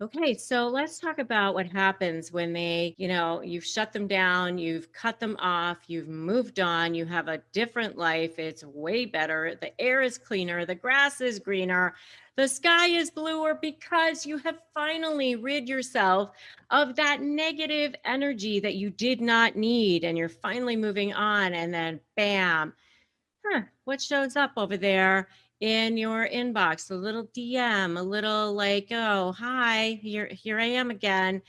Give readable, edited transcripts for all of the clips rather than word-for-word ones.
Okay, so let's talk about what happens when you've shut them down, you've cut them off, you've moved on, you have a different life. It's way better. The air is cleaner, the grass is greener, the sky is bluer because you have finally rid yourself of that negative energy that you did not need. And you're finally moving on. And then, bam, what shows up over there in your inbox? A little DM, a little like, oh, hi, here I am again.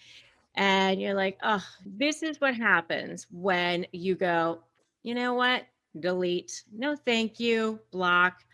And you're like, oh, this is what happens when you go, you know what? Delete. No, thank you. Block.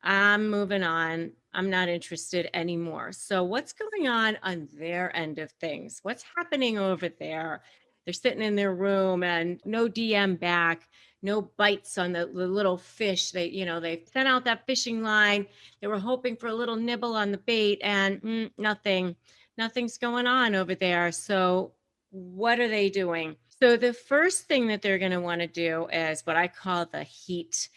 I'm moving on. I'm not interested anymore. So, what's going on their end of things? What's happening over there? They're sitting in their room and no DM back, no bites on the little fish. They sent out that fishing line. They were hoping for a little nibble on the bait, and nothing. Nothing's going on over there. So, what are they doing? So, the first thing that they're going to want to do is what I call the heat.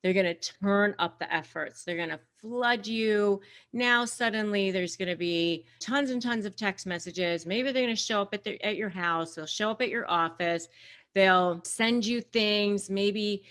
They're going to turn up the efforts. They're going to flood you. Now, suddenly, there's going to be tons and tons of text messages. Maybe they're going to show up at your house. They'll show up at your office. They'll send you things. Maybe,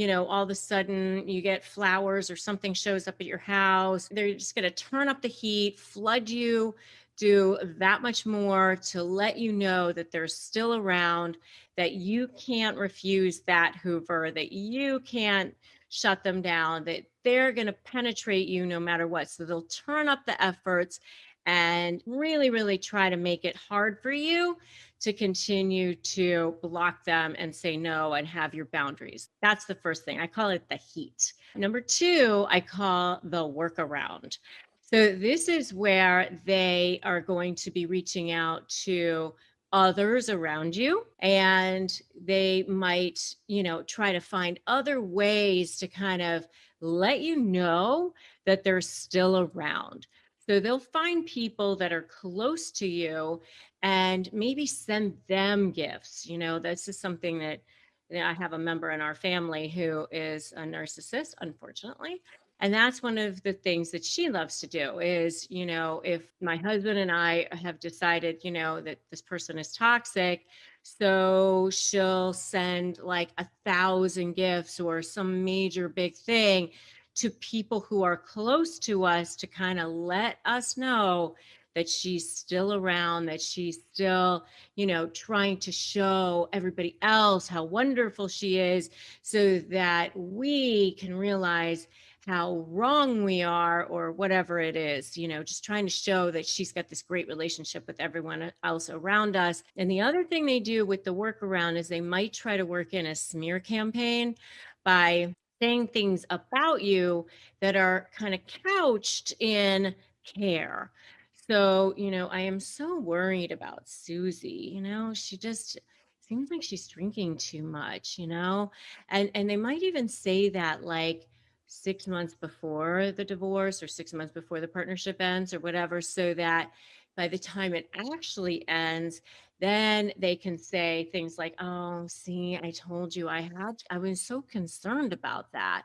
all of a sudden you get flowers or something shows up at your house. They're just going to turn up the heat, flood you, do that much more to let you know that they're still around, that you can't refuse that Hoover, that you can't shut them down, that they're going to penetrate you no matter what. So they'll turn up the efforts and really, really try to make it hard for you to continue to block them and say no and have your boundaries. That's the first thing. I call it the heat. Number two, I call the workaround. So this is where they are going to be reaching out to others around you, and they might try to find other ways to kind of let you know that they're still around. So they'll find people that are close to you and maybe send them gifts. This is something that I have a member in our family who is a narcissist, unfortunately. And that's one of the things that she loves to do is, if my husband and I have decided, that this person is toxic, so she'll send like 1,000 gifts or some major big thing to people who are close to us to kind of let us know that she's still around, that she's still, trying to show everybody else how wonderful she is so that we can realize how wrong we are or whatever it is, just trying to show that she's got this great relationship with everyone else around us. And the other thing they do with the workaround is they might try to work in a smear campaign by saying things about you that are kind of couched in care. So, I am so worried about Susie. She just seems like she's drinking too much, and they might even say that like 6 months before the divorce or 6 months before the partnership ends or whatever, so that by the time it actually ends, then they can say things like, oh, see, I told you I was so concerned about that.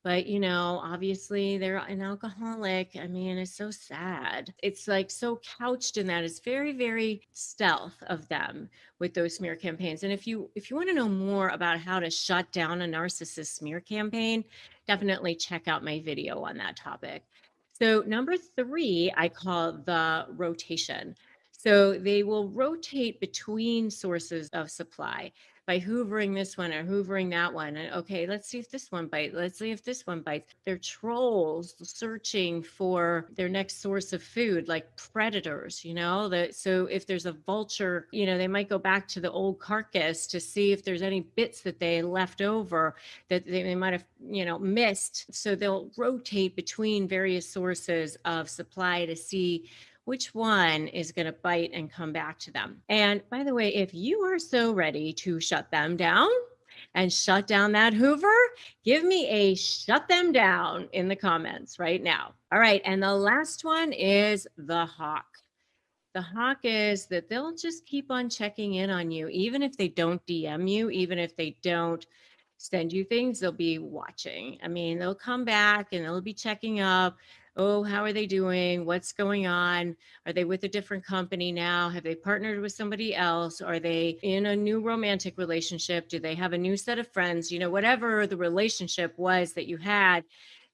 But, obviously they're an alcoholic. I mean, it's so sad. It's like so couched in that. It's very, very stealth of them with those smear campaigns. And if you want to know more about how to shut down a narcissist smear campaign, definitely check out my video on that topic. So number three, I call the rotation. So they will rotate between sources of supply by hoovering this one or hoovering that one. And okay, let's see if this one bites. Let's see if this one bites. They're trolls searching for their next source of food, like predators, so if there's a vulture, they might go back to the old carcass to see if there's any bits that they left over that they might have, missed. So they'll rotate between various sources of supply to see which one is going to bite and come back to them. And by the way, if you are so ready to shut them down and shut down that Hoover, give me a shut them down in the comments right now. All right. And the last one is the hawk. The hawk is that they'll just keep on checking in on you, even if they don't DM you, even if they don't send you things, they'll be watching. I mean, they'll come back and they'll be checking up. oh, how are they doing? What's going on? Are they with a different company now? Have they partnered with somebody else? Are they in a new romantic relationship? Do they have a new set of friends? You know, whatever the relationship was that you had,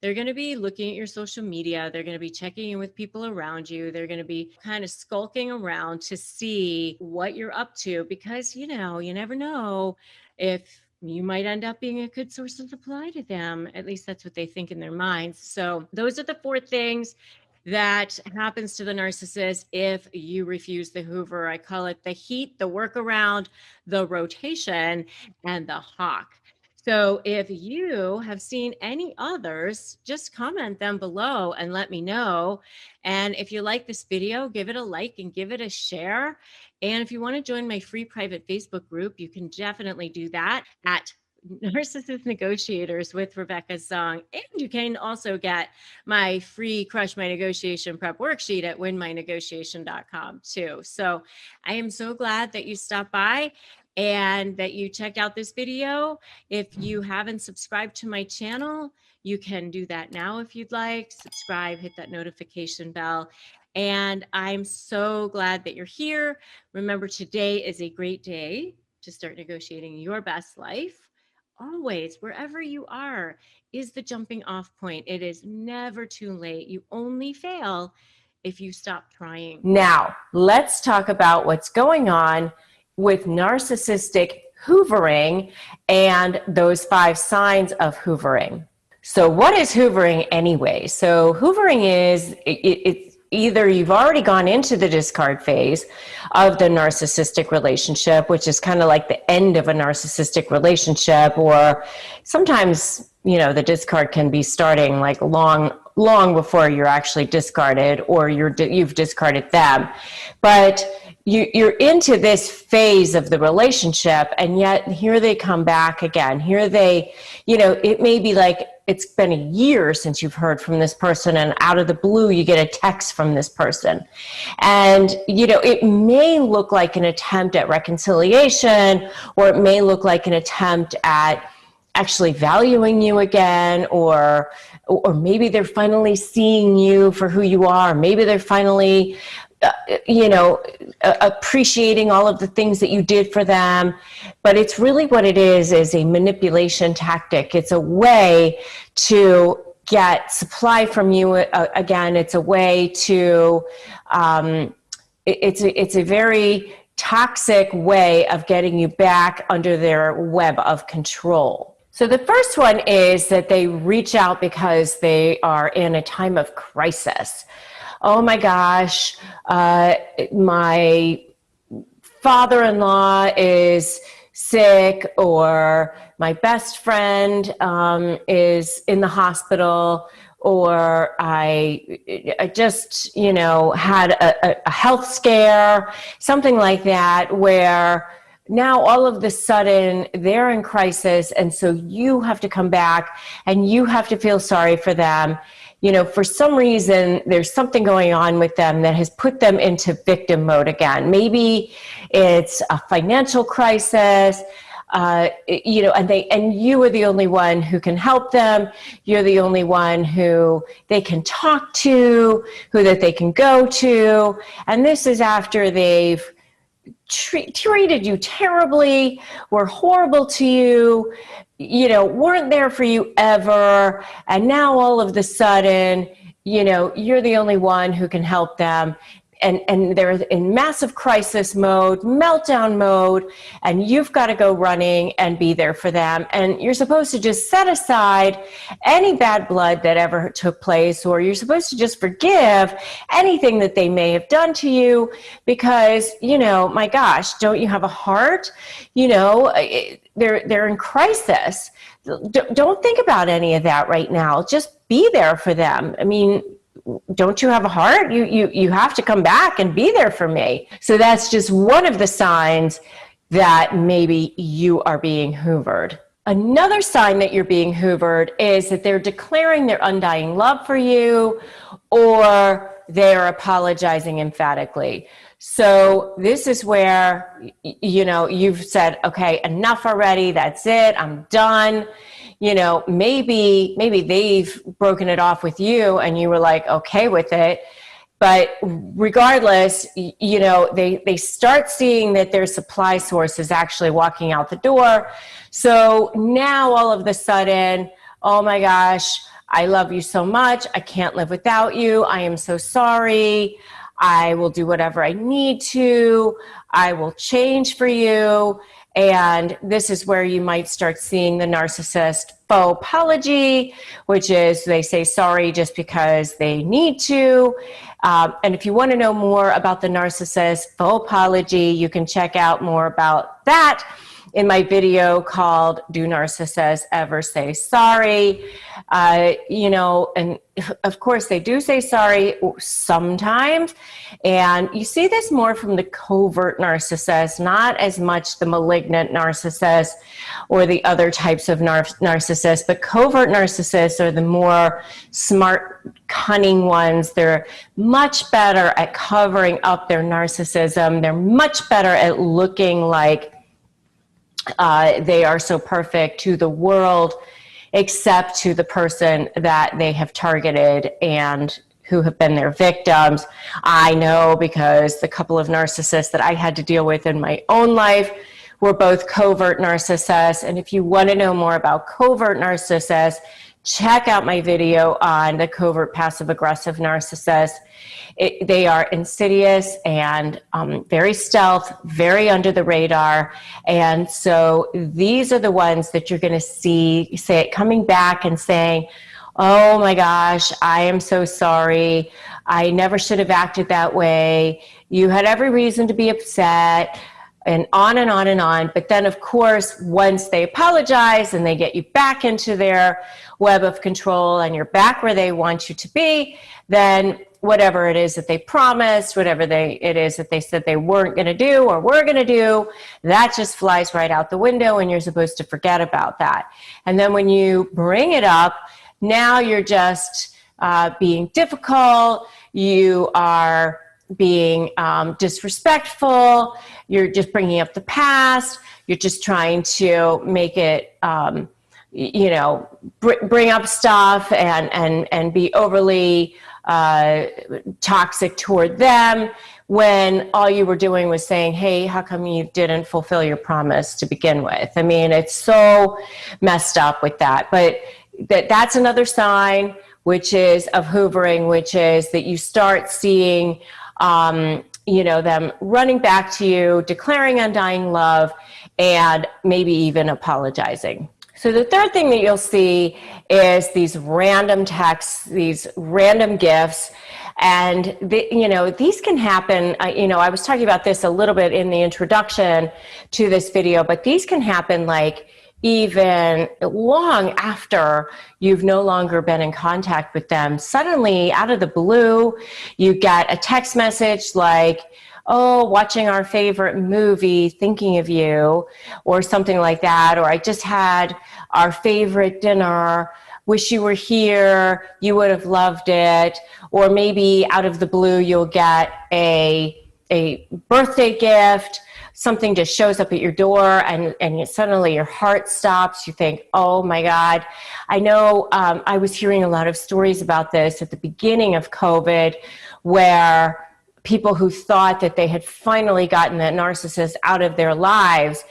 they're going to be looking at your social media. They're going to be checking in with people around you. They're going to be kind of skulking around to see what you're up to, because, you know, you never know if you might end up being a good source of supply to them. At least that's what they think in their minds. So those are the 4 things that happens to the narcissist if you refuse the Hoover. I call it the heat, the workaround, the rotation, and the hawk. So if you have seen any others, just comment them below and let me know. And if you like this video, give it a like and give it a share. And if you want to join my free private Facebook group, you can definitely do that at Narcissist Negotiators with Rebecca Zung. And you can also get my free Crush My Negotiation Prep worksheet at winmynegotiation.com too. So I am so glad that you stopped by and that you checked out this video. If you haven't subscribed to my channel, you can do that now if you'd like. Subscribe, hit that notification bell. And I'm so glad that you're here. Remember, today is a great day to start negotiating your best life. Always, wherever you are, is the jumping off point. It is never too late. You only fail if you stop trying. Now, let's talk about what's going on with narcissistic hoovering and those 5 signs of hoovering. So what is hoovering anyway? So hoovering is, it's either you've already gone into the discard phase of the narcissistic relationship, which is kind of like the end of a narcissistic relationship, or sometimes, you know, the discard can be starting like long before you're actually discarded, or you've discarded them. But you're into this phase of the relationship, and yet here they come back again. Here they, you know, it may be like it's been a year since you've heard from this person, and out of the blue you get a text from this person. And, you know, it may look like an attempt at reconciliation, or it may look like an attempt at actually valuing you again, or maybe they're finally seeing you for who you are. Maybe they're finally appreciating all of the things that you did for them. But it's really what it is a manipulation tactic. It's a way to get supply from you again. It's a way to, it's a very toxic way of getting you back under their web of control. So the first one is that they reach out because they are in a time of crisis. Oh my gosh, my father-in-law is sick, or my best friend is in the hospital, or I just, you know, had a health scare, something like that, where now all of a sudden they're in crisis, and so you have to come back and you have to feel sorry for them. You know, for some reason, there's something going on with them that has put them into victim mode again. Maybe it's a financial crisis, you know, and you are the only one who can help them. You're the only one who they can talk to, that they can go to. And this is after they've treated you terribly, were horrible to you, you know, weren't there for you ever, and now all of a sudden, you know, you're the only one who can help them, and they're in massive crisis mode, meltdown mode, and you've got to go running and be there for them. And you're supposed to just set aside any bad blood that ever took place, or you're supposed to just forgive anything that they may have done to you, because, you know, my gosh, don't you have a heart? You know, they're in crisis. Don't think about any of that right now. Just be there for them. I mean, don't you have a heart? You have to come back and be there for me. So that's just one of the signs that maybe you are being hoovered. Another sign that you're being hoovered is that they're declaring their undying love for you, or they're apologizing emphatically. So this is where, you know, you've said, okay, enough already. That's it. I'm done. you know, maybe they've broken it off with you and you were like, okay with it. But regardless, you know, they start seeing that their supply source is actually walking out the door. So now all of a sudden, oh my gosh, I love you so much. I can't live without you. I am so sorry. I will do whatever I need to. I will change for you. And this is where you might start seeing the narcissist fauxpology, which is they say sorry just because they need to. And if you want to know more about the narcissist fauxpology, you can check out more about that in my video called Do Narcissists Ever Say Sorry? You know, and of course they do say sorry sometimes. And you see this more from the covert narcissist, not as much the malignant narcissist or the other types of narcissists, but covert narcissists are the more smart, cunning ones. They're much better at covering up their narcissism. They're much better at looking like they are so perfect to the world, except to the person that they have targeted and who have been their victims. I know because the couple of narcissists that I had to deal with in my own life were both covert narcissists. And if you want to know more about covert narcissists, check out my video on the covert passive-aggressive narcissist. They are insidious and very stealth, very under the radar. And so these are the ones that you're going to see say it coming back and saying, oh my gosh, I am so sorry. I never should have acted that way. You had every reason to be upset. And on and on and on. But then, of course, once they apologize and they get you back into their web of control and you're back where they want you to be, then whatever it is that they promised, whatever it is that they said they weren't going to do or were going to do, that just flies right out the window and you're supposed to forget about that. And then when you bring it up, now you're just being difficult, you are being disrespectful, you're just bringing up the past, you're just trying to make it, you know, bring up stuff and be overly toxic toward them, when all you were doing was saying, hey, how come you didn't fulfill your promise to begin with? I mean, it's so messed up with that. But that's another sign, which is of hoovering, which is that you start seeing you know, them running back to you, declaring undying love, and maybe even apologizing. So the third thing that you'll see is these random texts, these random gifts, and you know, these can happen. You know, I was talking about this a little bit in the introduction to this video, but these can happen like even long after you've no longer been in contact with them. Suddenly, out of the blue, you get a text message like, oh, watching our favorite movie, thinking of you, or something like that. Or I just had our favorite dinner, wish you were here, you would have loved it. Or maybe out of the blue, you'll get a birthday gift, something just shows up at your door and suddenly your heart stops. You think, oh my God. I know I was hearing a lot of stories about this at the beginning of COVID, where people who thought that they had finally gotten that narcissist out of their lives,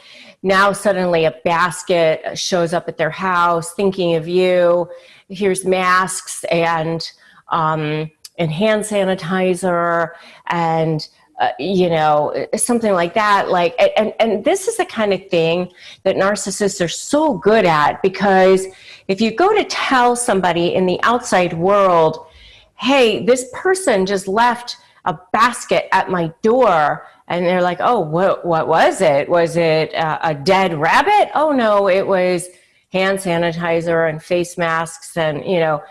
now suddenly a basket shows up at their house thinking of you. Here's masks and hand sanitizer and you know, something like that. Like, and this is the kind of thing that narcissists are so good at, because if you go to tell somebody in the outside world, hey, this person just left a basket at my door, and they're like, oh, what was it? Was it a dead rabbit? Oh no, it was hand sanitizer and face masks, and you know,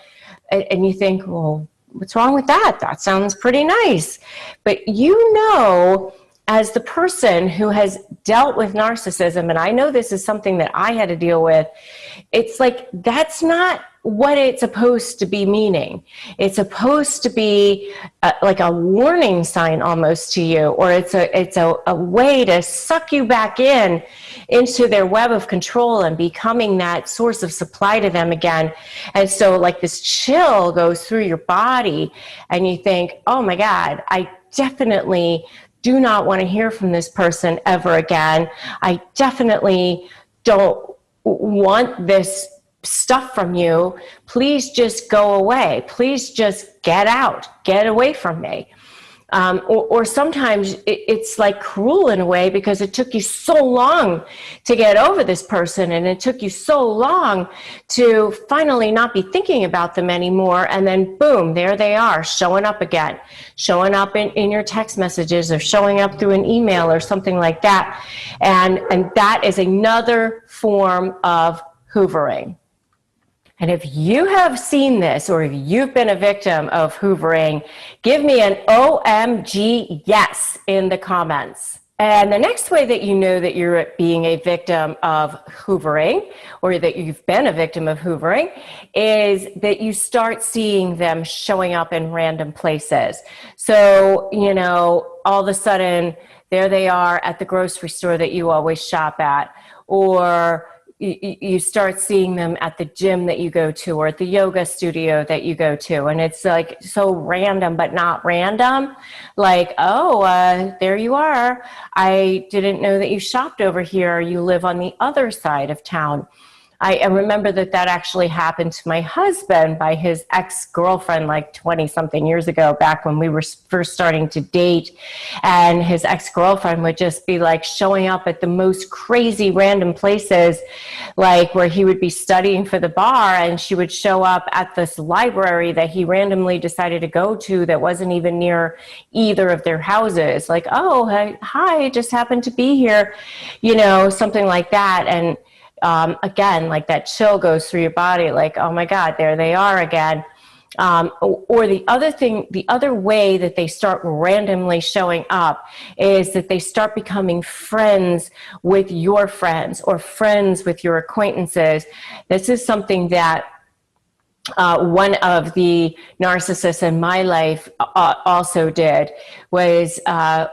and you think, well, what's wrong with that? That sounds pretty nice. But you know, as the person who has dealt with narcissism, and I know this is something that I had to deal with, it's like, that's not what it's supposed to be meaning. It's supposed to be like a warning sign almost to you, or it's a way to suck you back into their web of control and becoming that source of supply to them again. And so like this chill goes through your body and you think, oh my God, I definitely do not want to hear from this person ever again. I definitely don't want this stuff from you. Please just go away. Please just get out, get away from me. Or sometimes it's like cruel in a way because it took you so long to get over this person, and it took you so long to finally not be thinking about them anymore. And then boom, there they are, showing up again, showing up in your text messages, or showing up through an email or something like that. And that is another form of hoovering. And if you have seen this, or if you've been a victim of hoovering, give me an OMG yes in the comments. And the next way that you know that you're being a victim of hoovering, or that you've been a victim of hoovering, is that you start seeing them showing up in random places. So, you know, all of a sudden, there they are at the grocery store that you always shop at, or you start seeing them at the gym that you go to, or at the yoga studio that you go to. And it's like so random, but not random. Like, oh, there you are. I didn't know that you shopped over here. You live on the other side of town. I remember that actually happened to my husband by his ex-girlfriend like 20-something years ago, back when we were first starting to date. And his ex-girlfriend would just be like showing up at the most crazy random places, like where he would be studying for the bar, and she would show up at this library that he randomly decided to go to that wasn't even near either of their houses. Like, oh, hi, just happened to be here, you know, something like that. And again, like that chill goes through your body, like, oh my God, there they are again. Or the other thing, the other way that they start randomly showing up is that they start becoming friends with your friends, or friends with your acquaintances. This is something that one of the narcissists in my life also did, was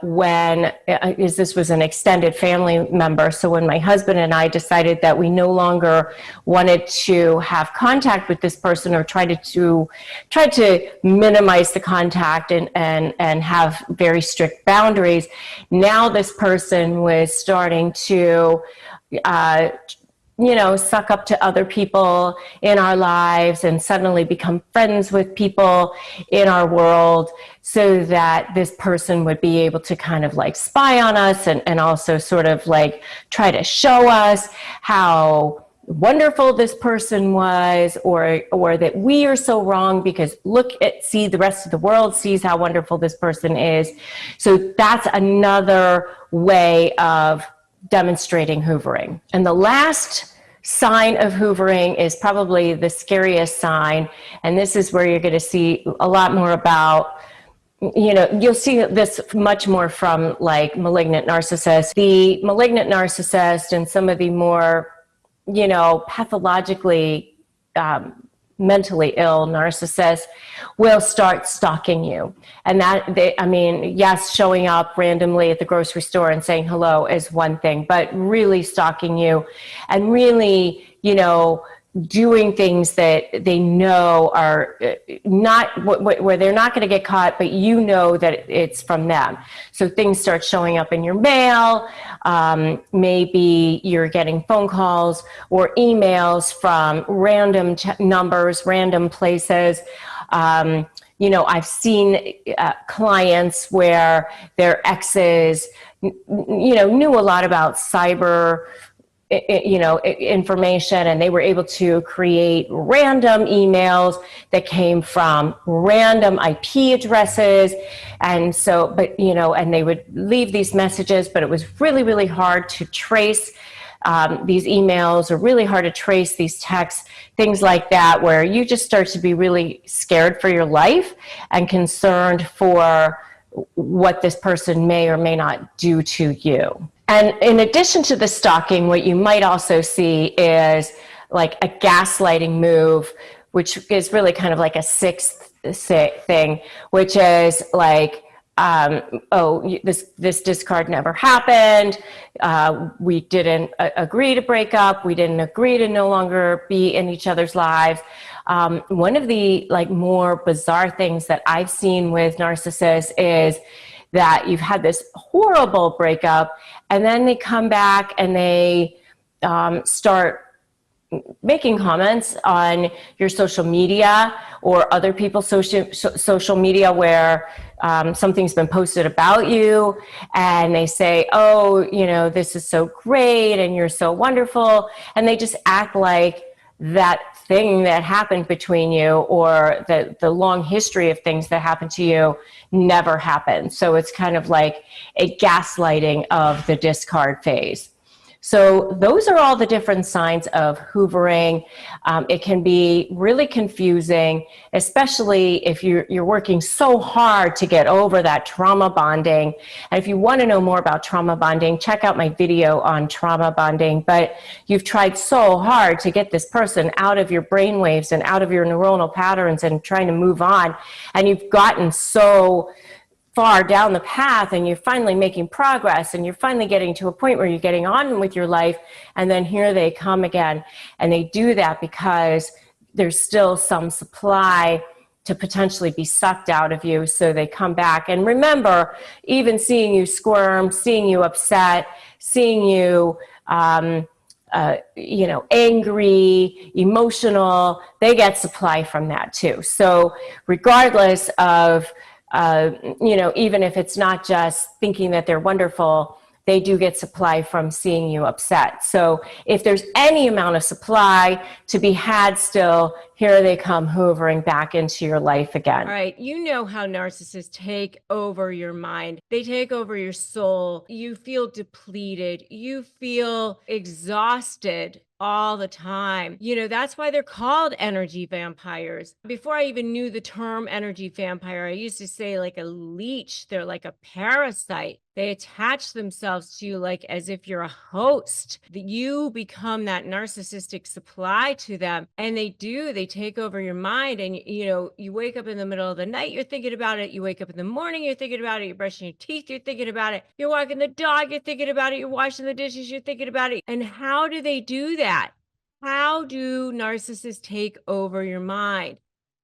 when this was an extended family member. So when my husband and I decided that we no longer wanted to have contact with this person, or tried to minimize the contact and have very strict boundaries, now this person was starting to you know, suck up to other people in our lives and suddenly become friends with people in our world, so that this person would be able to kind of like spy on us, and also sort of like try to show us how wonderful this person was, or that we are so wrong because see, the rest of the world sees how wonderful this person is. So that's another way of demonstrating hoovering. And the last sign of hoovering is probably the scariest sign. And this is where you're going to see a lot more about, you know, you'll see this much more from like malignant narcissists. The malignant narcissist and some of the more, you know, pathologically mentally ill narcissists will start stalking you. And yes, showing up randomly at the grocery store and saying hello is one thing, but really stalking you and really, you know, doing things that they know are not, where they're not going to get caught, but you know that it's from them. So things start showing up in your mail. Maybe you're getting phone calls or emails from random numbers, random places. You know, I've seen clients where their exes, you know, knew a lot about cyber, you know, information, and they were able to create random emails that came from random IP addresses. And so, but, you know, and they would leave these messages, but it was really, really hard to trace these emails, or really hard to trace these texts, things like that, where you just start to be really scared for your life and concerned for what this person may or may not do to you. And in addition to the stalking, what you might also see is like a gaslighting move, which is really kind of like a sixth thing, which is like, this discard never happened. We didn't agree to break up. We didn't agree to no longer be in each other's lives. One of the like more bizarre things that I've seen with narcissists is that you've had this horrible breakup, and then they come back and they start making comments on your social media or other people's social media where something's been posted about you, and they say, oh, you know, this is so great and you're so wonderful, and they just act like that thing that happened between you or the long history of things that happened to you never happened. So it's kind of like a gaslighting of the discard phase. So those are all the different signs of hoovering. It can be really confusing, especially if you're working so hard to get over that trauma bonding. And if you want to know more about trauma bonding, check out my video on trauma bonding. But you've tried so hard to get this person out of your brainwaves and out of your neuronal patterns and trying to move on. And you've gotten so far down the path, and you're finally making progress, and you're finally getting to a point where you're getting on with your life, and then here they come again. And they do that because there's still some supply to potentially be sucked out of you, so they come back. And remember, even seeing you squirm, seeing you upset, seeing you angry, emotional, they get supply from that too. So regardless of even if it's not just thinking that they're wonderful, they do get supply from seeing you upset. So if there's any amount of supply to be had still, here they come hoovering back into your life again. All right. You know how narcissists take over your mind. They take over your soul. You feel depleted. You feel exhausted all the time. You know, that's why they're called energy vampires. Before I even knew the term energy vampire, I used to say like a leech. They're like a parasite. They attach themselves to you like as if you're a host. You become that narcissistic supply to them. And they take over your mind. And, you wake up in the middle of the night, you're thinking about it. You wake up in the morning, you're thinking about it. You're brushing your teeth, you're thinking about it. You're walking the dog, you're thinking about it. You're washing the dishes, you're thinking about it. And how do they do that? How do narcissists take over your mind?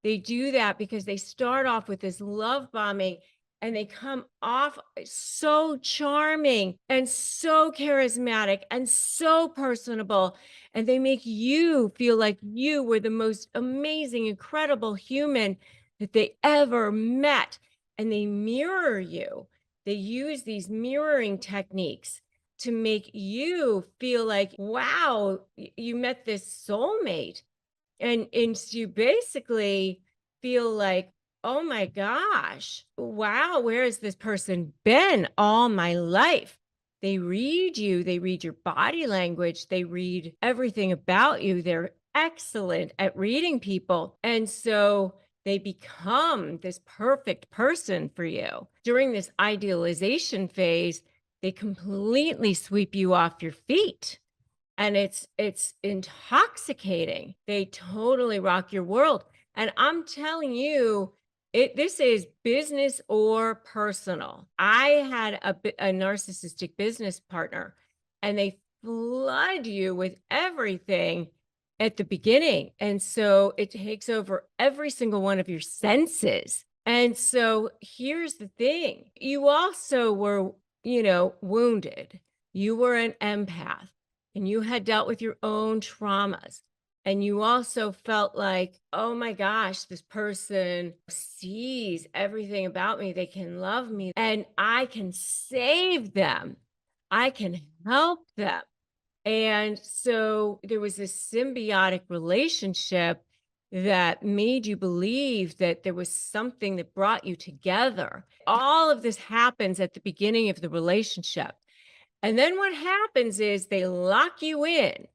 They do that because they start off with this love bombing, and they come off so charming and so charismatic and so personable. And they make you feel like you were the most amazing, incredible human that they ever met. And they mirror you. They use these mirroring techniques to make you feel like, wow, you met this soulmate. And you basically feel like, oh my gosh, wow, where has this person been all my life? They read you, they read your body language, they read everything about you. They're excellent at reading people. And so they become this perfect person for you. During this idealization phase, they completely sweep you off your feet. And it's intoxicating. They totally rock your world. And I'm telling you, this is business or personal. I had a narcissistic business partner, and they flood you with everything at the beginning. And so it takes over every single one of your senses. And so here's the thing. You also were, wounded. You were an empath, and you had dealt with your own traumas. And you also felt like, oh my gosh, this person sees everything about me. They can love me, and I can save them. I can help them. And so there was this symbiotic relationship that made you believe that there was something that brought you together. All of this happens at the beginning of the relationship. And then what happens is they lock you in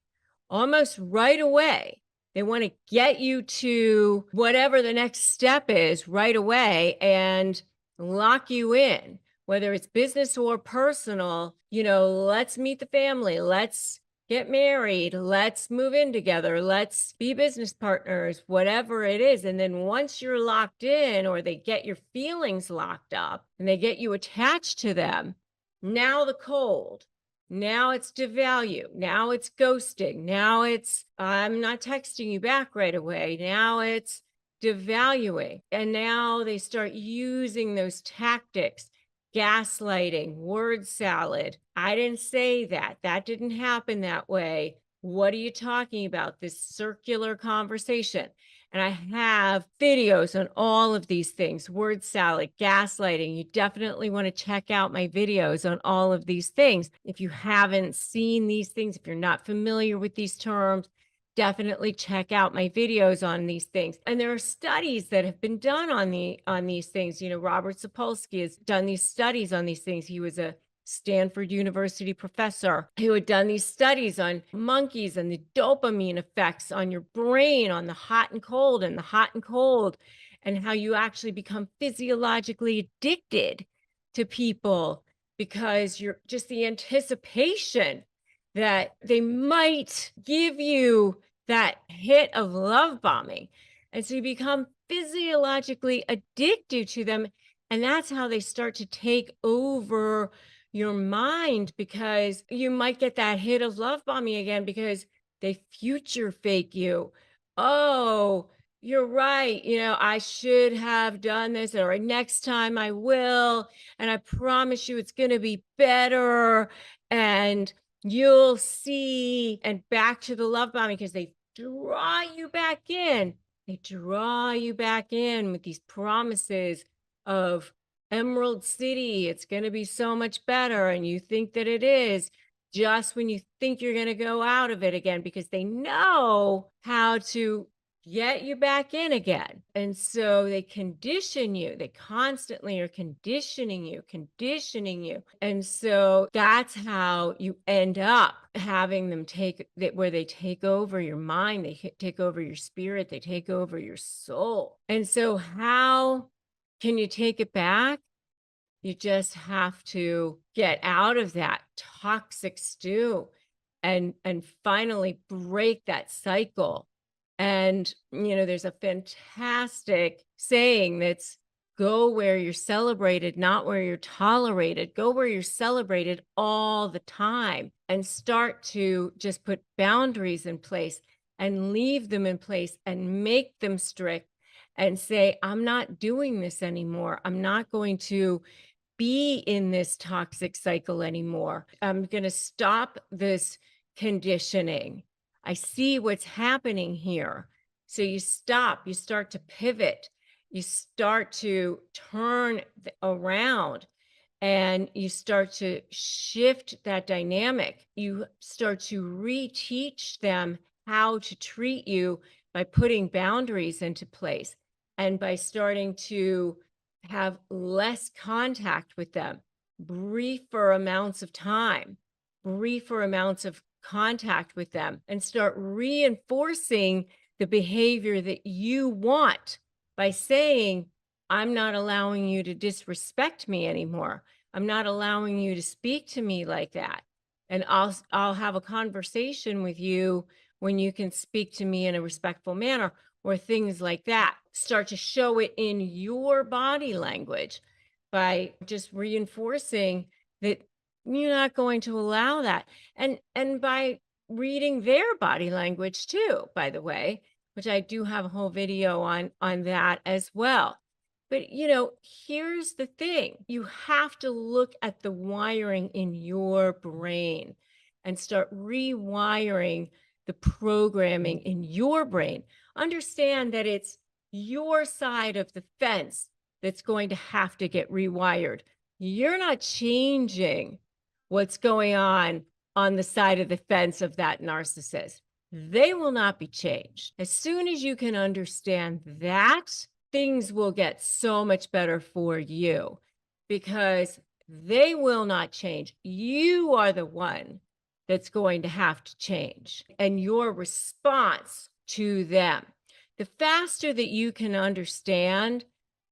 almost right away. They want to get you to whatever the next step is right away and lock you in, whether it's business or personal. Let's meet the family. Let's get married, let's move in together, let's be business partners, whatever it is. And then once you're locked in, or they get your feelings locked up and they get you attached to them, now the cold, now it's devalue, now it's ghosting, now it's I'm not texting you back right away, now it's devaluing. And now they start using those tactics. Gaslighting, word salad. I didn't say that. That didn't happen that way. What are you talking about? This circular conversation. And I have videos on all of these things, word salad, gaslighting. You definitely want to check out my videos on all of these things. If you haven't seen these things, if you're not familiar with these terms, definitely check out my videos on these things. And there are studies that have been done on these things. You know, Robert Sapolsky has done these studies on these things. He was a Stanford University professor who had done these studies on monkeys and the dopamine effects on your brain, on the hot and cold and the hot and cold, and how you actually become physiologically addicted to people because you're just the anticipation that they might give you that hit of love bombing. And so you become physiologically addicted to them. And that's how they start to take over your mind, because you might get that hit of love bombing again because they future fake you. Oh, you're right. You know, I should have done this, or next time I will. And I promise you it's going to be better. And you'll see. And back to the love bombing, because they draw you back in. They draw you back in with these promises of Emerald City. It's going to be so much better. And you think that it is, just when you think you're going to go out of it again, because they know how to get you back in again. And so they condition you. They constantly are conditioning you. And so that's how you end up having them take that, where they take over your mind, they take over your spirit, they take over your soul. And so how can you take it back? You just have to get out of that toxic stew and finally break that cycle. And, you know, there's a fantastic saying that's, go where you're celebrated, not where you're tolerated. Go where you're celebrated all the time, and start to just put boundaries in place and leave them in place and make them strict and say, I'm not doing this anymore. I'm not going to be in this toxic cycle anymore. I'm going to stop this conditioning. I see what's happening here. So you stop, you start to pivot, you start to turn around, and you start to shift that dynamic. You start to reteach them how to treat you by putting boundaries into place, and by starting to have less contact with them, briefer amounts of time, briefer amounts of contact with them, and start reinforcing the behavior that you want by saying, I'm not allowing you to disrespect me anymore. I'm not allowing you to speak to me like that. And I'll have a conversation with you when you can speak to me in a respectful manner, or things like that. Start to show it in your body language by just reinforcing that you're not going to allow that. And by reading their body language too, by the way, which I do have a whole video on that as well. But, you know, here's the thing. You have to look at the wiring in your brain and start rewiring the programming in your brain. Understand that it's your side of the fence that's going to have to get rewired. You're not changing what's going on the side of the fence of that narcissist. They will not be changed. As soon as you can understand that, things will get so much better for you, because they will not change. You are the one that's going to have to change, and your response to them. The faster that you can understand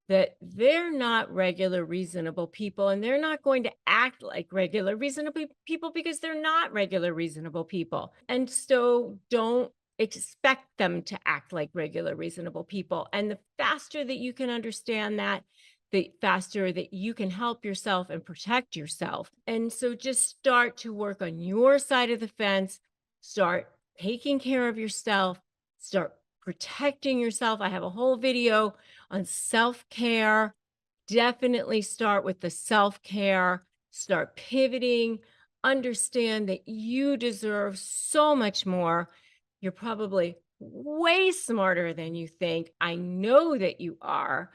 that they're not regular, reasonable people, and they're not going to act like regular, reasonable people because they're not regular, reasonable people. And so don't expect them to act like regular, reasonable people. And the faster that you can understand that, the faster that you can help yourself and protect yourself. And so just start to work on your side of the fence, start taking care of yourself, start protecting yourself. I have a whole video on self-care. Definitely start with the self-care, start pivoting, understand that you deserve so much more. You're probably way smarter than you think. I know that you are.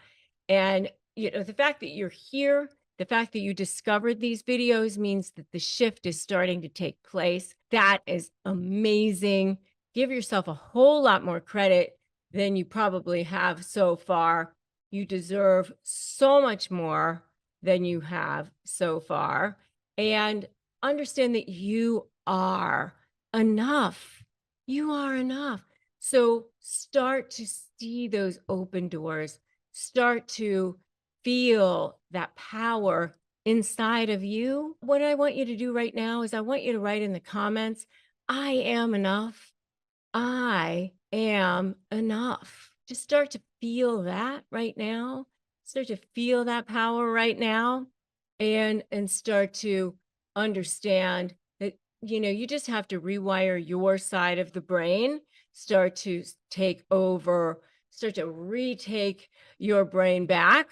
And the fact that you're here, the fact that you discovered these videos means that the shift is starting to take place. That is amazing. Give yourself a whole lot more credit than you probably have so far. You deserve so much more than you have so far. And understand that you are enough. You are enough. So start to see those open doors. Start to feel that power inside of you. What I want you to do right now is I want you to write in the comments, I am enough. I am enough. Just start to feel that right now. Start to feel that power right now and start to understand that you just have to rewire your side of the brain, start to take over, start to retake your brain back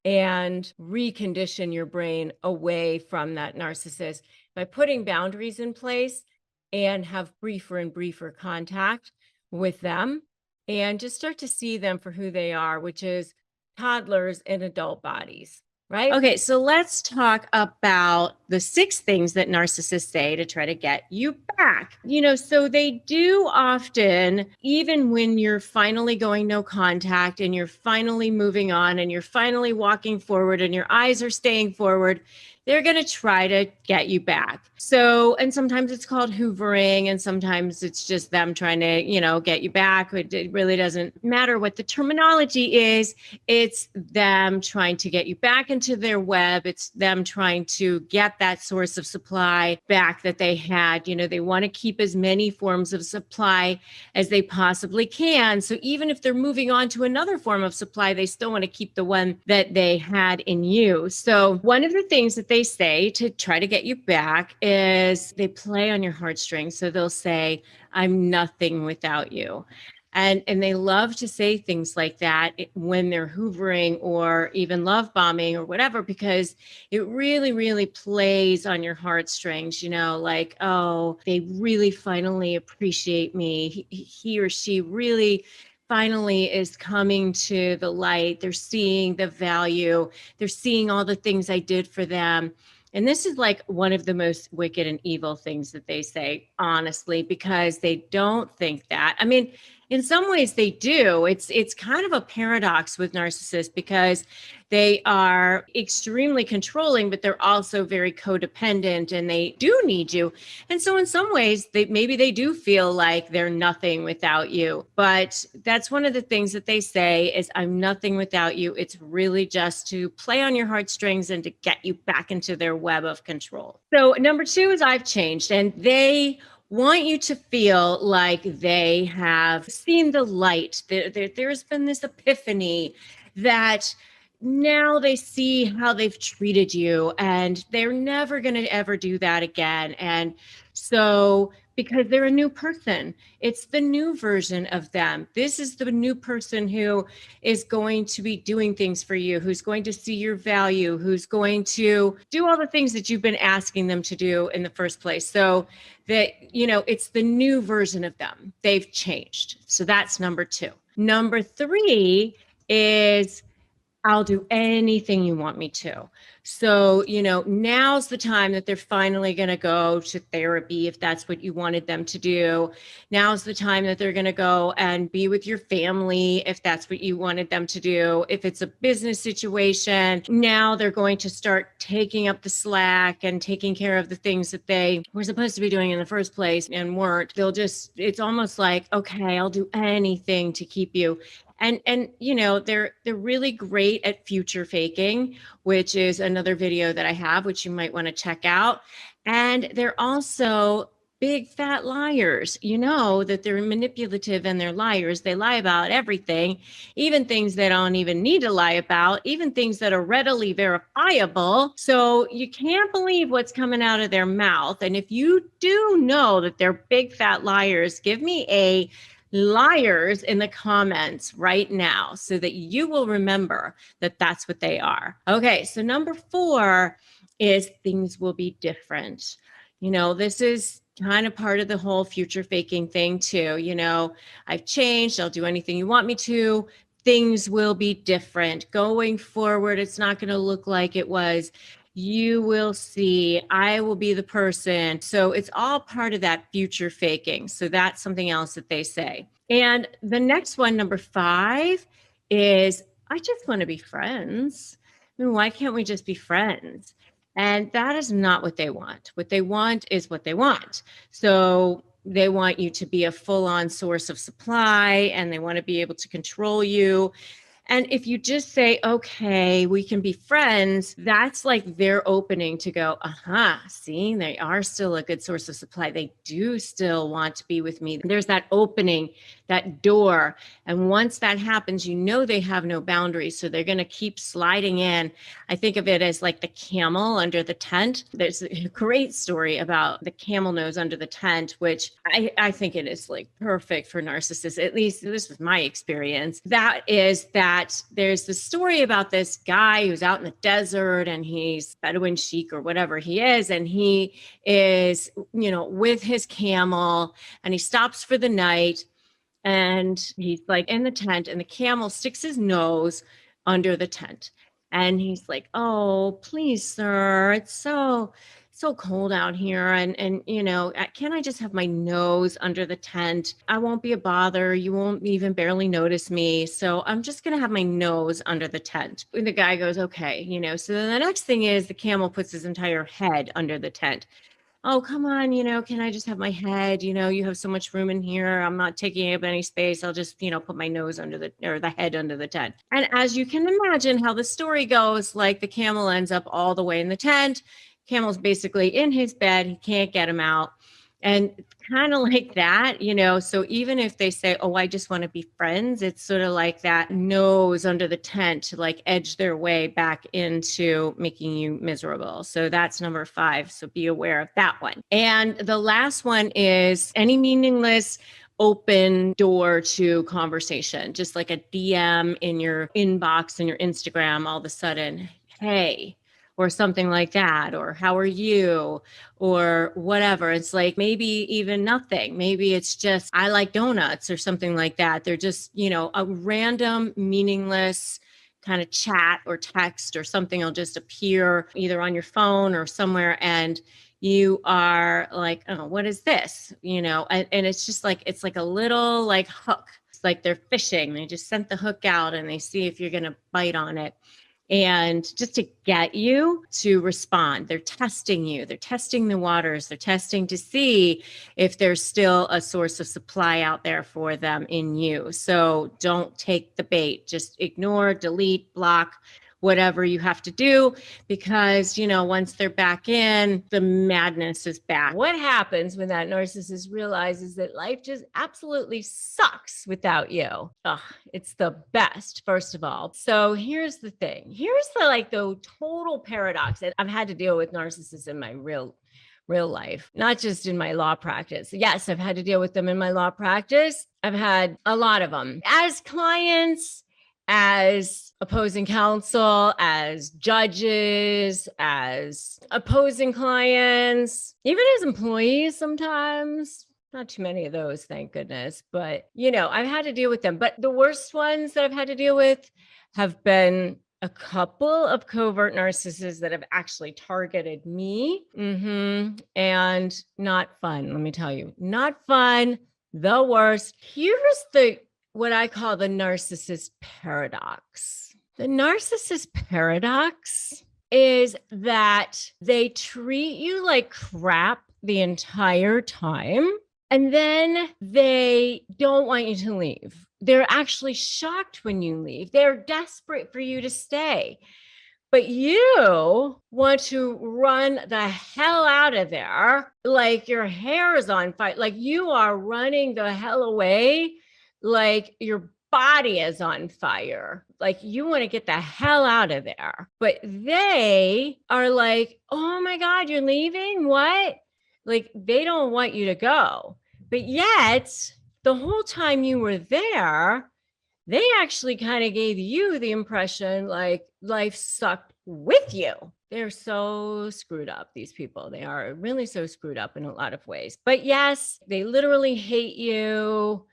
and recondition your brain away from that narcissist by putting boundaries in place and have briefer and briefer contact with them and just start to see them for who they are, which is toddlers in adult bodies, right? Okay, so let's talk about the 6 things that narcissists say to try to get you back. So they do often, even when you're finally going no contact and you're finally moving on and you're finally walking forward and your eyes are staying forward, they're going to try to get you back. So, and sometimes it's called hoovering, and sometimes it's just them trying to, get you back. It really doesn't matter what the terminology is. It's them trying to get you back into their web. It's them trying to get that source of supply back that they had. They want to keep as many forms of supply as they possibly can. So even if they're moving on to another form of supply, they still want to keep the one that they had in you. So one of the things that they say to try to get you back is they play on your heartstrings. So they'll say, I'm nothing without you. And they love to say things like that when they're hoovering or even love bombing or whatever, because it really, really plays on your heartstrings, like, oh, they really finally appreciate me. He or she really finally is coming to the light. They're seeing the value. They're seeing all the things I did for them. And this is like one of the most wicked and evil things that they say, honestly, because they don't think that. I mean, in some ways they do. It's kind of a paradox with narcissists because they are extremely controlling, but they're also very codependent and they do need you. And so in some ways, maybe they do feel like they're nothing without you. But that's one of the things that they say is, I'm nothing without you. It's really just to play on your heartstrings and to get you back into their web of control. So number 2 is I've changed, and they want you to feel like they have seen the light. There's been this epiphany that now they see how they've treated you and they're never going to ever do that again. And so because they're a new person, it's the new version of them. This is the new person who is going to be doing things for you, who's going to see your value, who's going to do all the things that you've been asking them to do in the first place. So that, it's the new version of them. They've changed. So that's number 2. Number 3 is, I'll do anything you want me to. So, now's the time that they're finally going to go to therapy if that's what you wanted them to do. Now's the time that they're going to go and be with your family if that's what you wanted them to do. If it's a business situation, now they're going to start taking up the slack and taking care of the things that they were supposed to be doing in the first place and weren't. It's almost like, okay, I'll do anything to keep you. And you know, they're really great at future faking, which is another video that I have, which you might want to check out. And they're also big fat liars. You know that they're manipulative and they're liars. They lie about everything, even things they don't even need to lie about, even things that are readily verifiable. So you can't believe what's coming out of their mouth. And if you do know that they're big fat liars, give me a liars in the comments right now so that you will remember that that's what they are. Okay, so number 4 is things will be different. You know, this is kind of part of the whole future faking thing too. You know, I've changed, I'll do anything you want me to. Things will be different. Going forward, it's not going to look like it was. You will see, I will be the person. So it's all part of that future faking. So that's something else that they say. And the next one, number 5, is I just want to be friends. I mean, why can't we just be friends? And that is not what they want. What they want is what they want. So they want you to be a full-on source of supply, and they want to be able to control you. And if you just say, okay, we can be friends, that's like their opening to go, see, they are still a good source of supply. They do still want to be with me. There's that opening, that door. And once that happens, you know they have no boundaries. So they're going to keep sliding in. I think of it as like the camel under the tent. There's a great story about the camel nose under the tent, which I think it is like perfect for narcissists. At least this was my experience. That is that there's the story about this guy who's out in the desert and he's Bedouin Sheik or whatever he is. And he is, you know, with his camel and he stops for the night and he's like in the tent and the camel sticks his nose under the tent. And he's like, oh, please, sir, it's so cold out here. And, you know, can I just have my nose under the tent? I won't be a bother. You won't even barely notice me. So I'm just going to have my nose under the tent. And the guy goes, okay, you know, so then the next thing is the camel puts his entire head under the tent. Oh, come on, you know, can I just have my head? You know, you have so much room in here. I'm not taking up any space. I'll just, you know, put my nose under the head under the tent. And as you can imagine how the story goes, like the camel ends up all the way in the tent. Camel's basically in his bed. He can't get him out. And kind of like that, you know, so even if they say, oh, I just want to be friends, it's sort of like that nose under the tent to like edge their way back into making you miserable. So that's number 5. So be aware of that one. And the last one is any meaningless open door to conversation, just like a DM in your inbox and your Instagram all of a sudden, hey, or something like that, or how are you, or whatever. It's like maybe even nothing. Maybe it's just, I like donuts or something like that. They're just, you know, a random meaningless kind of chat or text or something will just appear either on your phone or somewhere. And you are like, oh, what is this? You know, and it's just like, it's like a little like hook. It's like they're fishing. They just sent the hook out and they see if you're going to bite on it. And just to get you to respond, they're testing you. They're testing the waters. They're testing to see if there's still a source of supply out there for them in you. So don't take the bait. Just ignore, delete, block, whatever you have to do, because, you know, once they're back in, the madness is back. What happens when that narcissist realizes that life just absolutely sucks without you? It's the best, first of all. So here's the thing. Here's the total paradox that I've had to deal with narcissists in my real life, not just in my law practice. Yes, I've had to deal with them in my law practice. I've had a lot of them as clients, as opposing counsel, as judges, as opposing clients, even as employees sometimes. Not too many of those, thank goodness. But, you know, I've had to deal with them. But the worst ones that I've had to deal with have been a couple of covert narcissists that have actually targeted me. And not fun, let me tell you. Not fun, the worst. Here's what I call the narcissist paradox. The narcissist paradox is that they treat you like crap the entire time. And then they don't want you to leave. They're actually shocked when you leave. They're desperate for you to stay. But you want to run the hell out of there like your hair is on fire, like you are running the hell away, like your body is on fire, like you want to get the hell out of there. But they are like, oh my God, you're leaving? What? Like they don't want you to go. But yet, the whole time you were there, they actually kind of gave you the impression like life sucked with you. They're so screwed up, these people. They are really so screwed up in a lot of ways. But yes, they literally hate you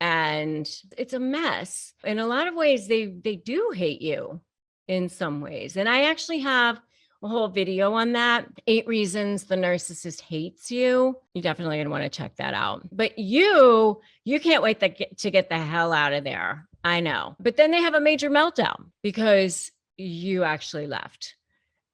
and it's a mess. In a lot of ways, they do hate you in some ways. And I actually have a whole video on that, 8 reasons the narcissist hates you. You're definitely going to want to check that out. But you can't wait to get the hell out of there. I know. But then they have a major meltdown because you actually left.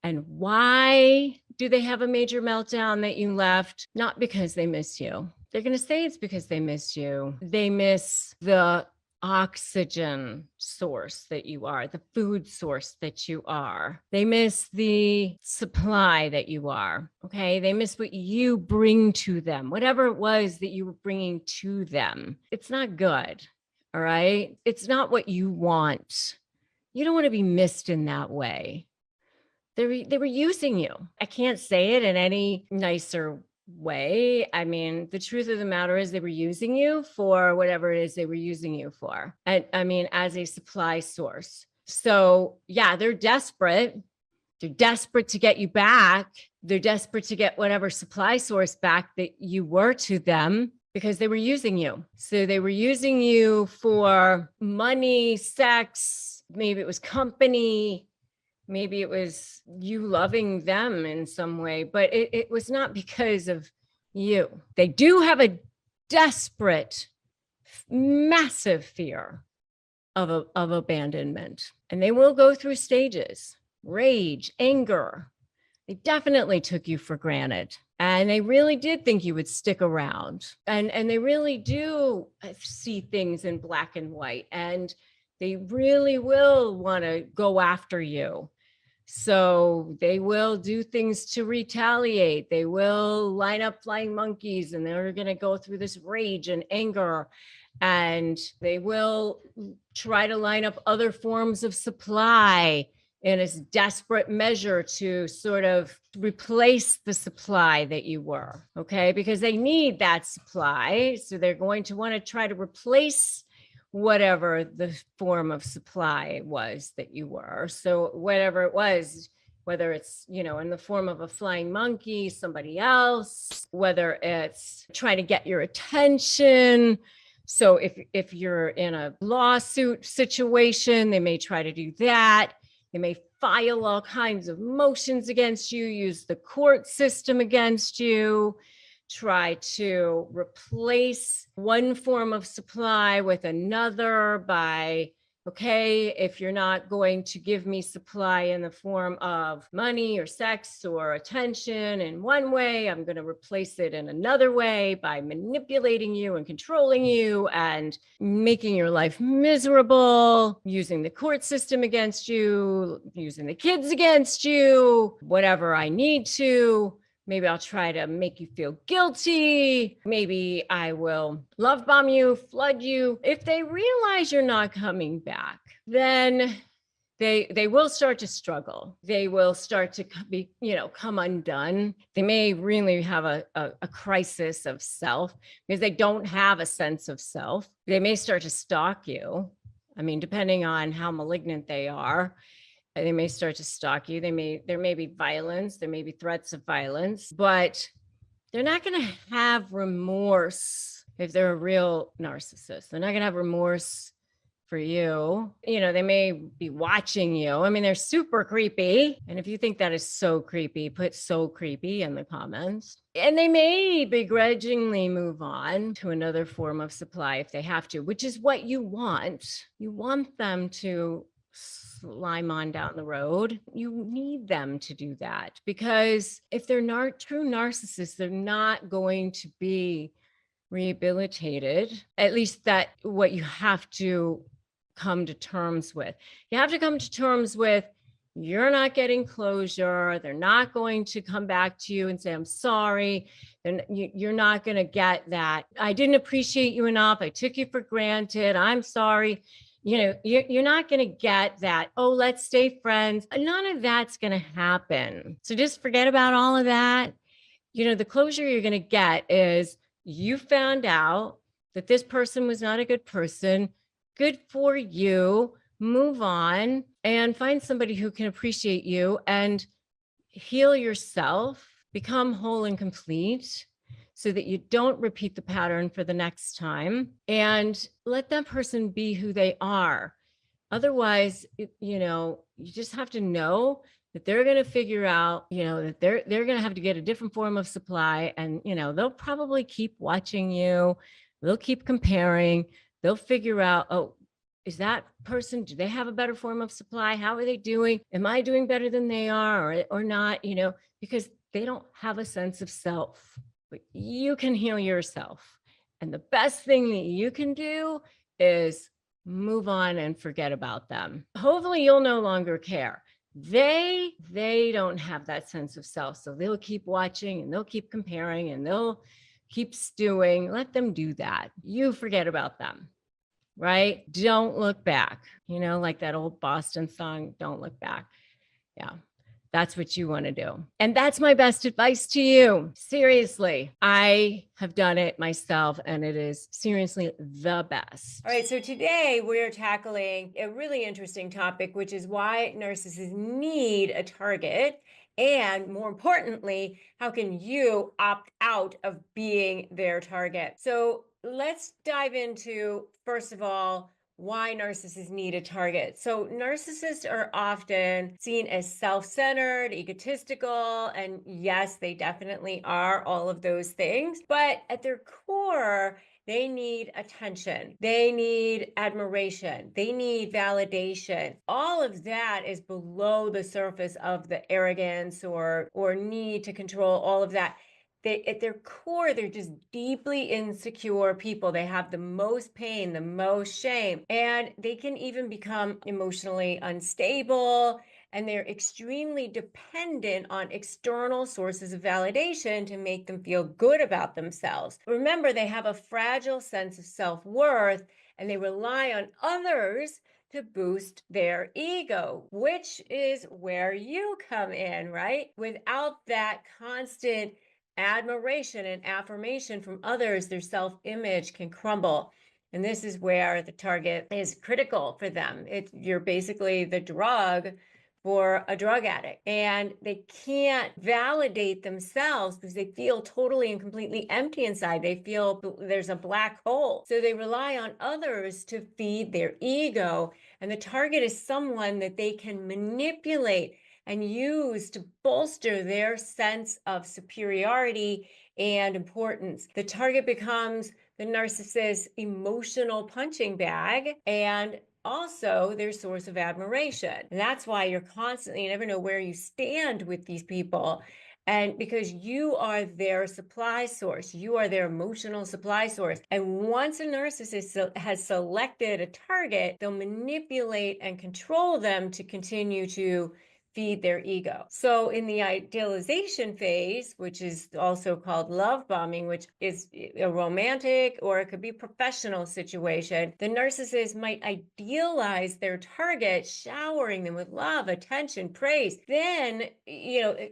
And why do they have a major meltdown that you left? Not because they miss you. They're going to say it's because they miss you. They miss the oxygen source that you are, the food source that you are. They miss the supply that you are. Okay. They miss what you bring to them, whatever it was that you were bringing to them. It's not good. All right. It's not what you want. You don't want to be missed in that way. They were using you. I can't say it in any nicer way. I mean, the truth of the matter is they were using you for whatever it is they were using you for. And I mean, as a supply source. So yeah, they're desperate. They're desperate to get you back. They're desperate to get whatever supply source back that you were to them because they were using you. So they were using you for money, sex, maybe it was company, maybe it was you loving them in some way, but it was not because of you. They do have a desperate, massive fear of abandonment, and they will go through stages, rage, anger. They definitely took you for granted. And they really did think you would stick around. And they really do see things in black and white. And they really will want to go after you. So they will do things to retaliate. They will line up flying monkeys and they're going to go through this rage and anger. And they will try to line up other forms of supply in a desperate measure to sort of replace the supply that you were, okay? Because they need that supply. So they're going to want to try to replace whatever the form of supply was that you were. So whatever it was, whether it's, you know, in the form of a flying monkey, somebody else, whether it's trying to get your attention. So if you're in a lawsuit situation, they may try to do that. They may file all kinds of motions against you, use the court system against you, try to replace one form of supply with another by, okay, if you're not going to give me supply in the form of money or sex or attention in one way, I'm going to replace it in another way by manipulating you and controlling you and making your life miserable, using the court system against you, using the kids against you, whatever I need to. Maybe I'll try to make you feel guilty. Maybe I will love bomb you, flood you. If they realize you're not coming back, then they will start to struggle. They will start to be, you know, come undone. They may really have a crisis of self because they don't have a sense of self. They may start to stalk you. I mean, depending on how malignant they are. They may start to stalk you. There may be violence. There may be threats of violence, but they're not going to have remorse if they're a real narcissist. They're not going to have remorse for you. You know, they may be watching you. I mean, they're super creepy. And if you think that is so creepy, put so creepy in the comments. And they may begrudgingly move on to another form of supply if they have to, which is what you want. You want them to slime on down the road. You need them to do that because if they're not true narcissists, they're not going to be rehabilitated. At least that what you have to come to terms with. You have to come to terms with you're not getting closure. They're not going to come back to you and say, I'm sorry. And you're not going to get that. I didn't appreciate you enough. I took you for granted. I'm sorry. You're not going to get that. Oh, let's stay friends. None of that's going to happen. So just forget about all of that. The closure you're going to get is you found out that this person was not a good person. Good for you. Move on and find somebody who can appreciate you and heal yourself, become whole and complete so that you don't repeat the pattern for the next time, and let that person be who they are. Otherwise, you just have to know that they're going to figure out, that they're going to have to get a different form of supply. And, they'll probably keep watching you. They'll keep comparing. They'll figure out, oh, is that person, do they have a better form of supply? How are they doing? Am I doing better than they are or not? Because they don't have a sense of self, but you can heal yourself. And the best thing that you can do is move on and forget about them. Hopefully you'll no longer care. They don't have that sense of self. So they'll keep watching and they'll keep comparing and they'll keep stewing. Let them do that. You forget about them, right? Don't look back. Like that old Boston song, Don't Look Back. Yeah. That's what you want to do. And that's my best advice to you. Seriously, I have done it myself and it is seriously the best. All right, so today we're tackling a really interesting topic, which is why narcissists need a target. And more importantly, how can you opt out of being their target? So let's dive into, first of all, why narcissists need a target. So narcissists are often seen as self-centered, egotistical, and yes, they definitely are all of those things. But at their core, they need attention. They need admiration. They need validation. All of that is below the surface of the arrogance or need to control, all of that. At their core, they're just deeply insecure people. They have the most pain, the most shame, and they can even become emotionally unstable. And they're extremely dependent on external sources of validation to make them feel good about themselves. Remember, they have a fragile sense of self-worth, and they rely on others to boost their ego, which is where you come in, right? Without that constant admiration and affirmation from others, their self-image can crumble. And this is where the target is critical for them. You're basically the drug for a drug addict, and they can't validate themselves because they feel totally and completely empty inside. They feel there's a black hole. So they rely on others to feed their ego, and the target is someone that they can manipulate and use to bolster their sense of superiority and importance. The target becomes the narcissist's emotional punching bag and also their source of admiration. And that's why you never know where you stand with these people. And because you are their supply source, you are their emotional supply source. And once a narcissist has selected a target, they'll manipulate and control them to continue to feed their ego. So in the idealization phase, which is also called love bombing, which is a romantic or it could be professional situation, the narcissist might idealize their target, showering them with love, attention, praise. Then,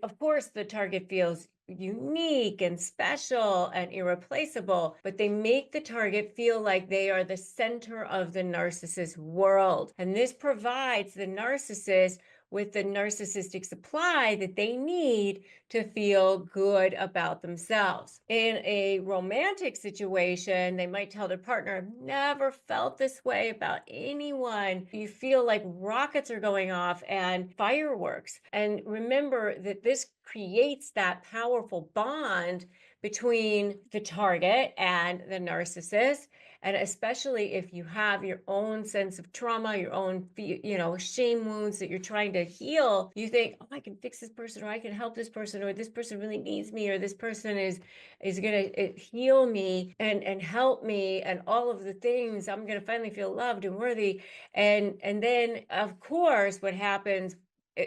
of course, the target feels unique and special and irreplaceable, but they make the target feel like they are the center of the narcissist world. And this provides the narcissist with the narcissistic supply that they need to feel good about themselves. In a romantic situation, they might tell their partner, I've never felt this way about anyone. You feel like rockets are going off and fireworks. And remember that this creates that powerful bond between the target and the narcissist. And especially if you have your own sense of trauma, your own, shame wounds that you're trying to heal, you think, oh, I can fix this person, or I can help this person, or this person really needs me, or this person is going to heal me and help me, and all of the things. I'm going to finally feel loved and worthy. And then, of course, what happens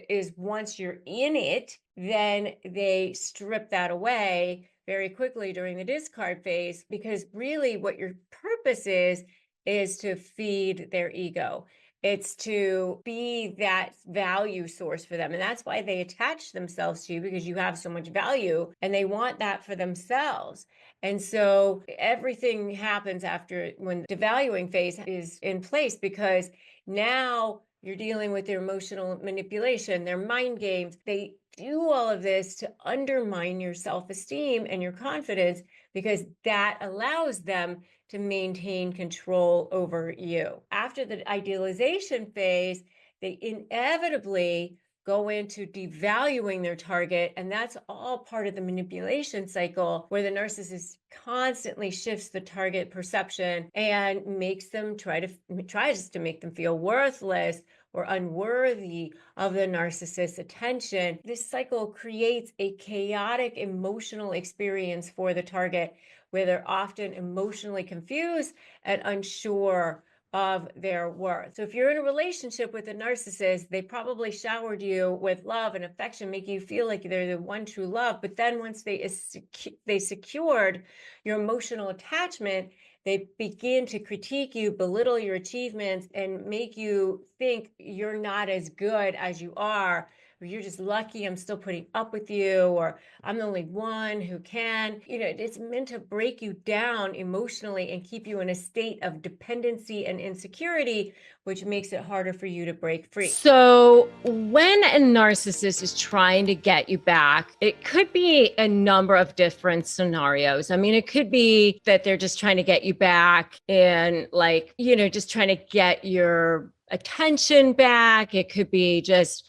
is once you're in it, then they strip that away very quickly during the discard phase, because really what your purpose is to feed their ego. It's to be that value source for them. And that's why they attach themselves to you, because you have so much value and they want that for themselves. And so everything happens after, when the devaluing phase is in place, because now you're dealing with their emotional manipulation, their mind games. They do all of this to undermine your self-esteem and your confidence, because that allows them to maintain control over you. After the idealization phase, they inevitably go into devaluing their target. And that's all part of the manipulation cycle, where the narcissist constantly shifts the target perception and makes them tries to make them feel worthless or unworthy of the narcissist's attention. This cycle creates a chaotic emotional experience for the target, where they're often emotionally confused and unsure of their worth. So if you're in a relationship with a narcissist, they probably showered you with love and affection, making you feel like they're the one true love. But then once they secured your emotional attachment, they begin to critique you, belittle your achievements, and make you think you're not as good as you are, or you're just lucky I'm still putting up with you, or I'm the only one who can. It's meant to break you down emotionally and keep you in a state of dependency and insecurity, which makes it harder for you to break free. So when a narcissist is trying to get you back, it could be a number of different scenarios. I mean, it could be that they're just trying to get you back and just trying to get your attention back. It could be just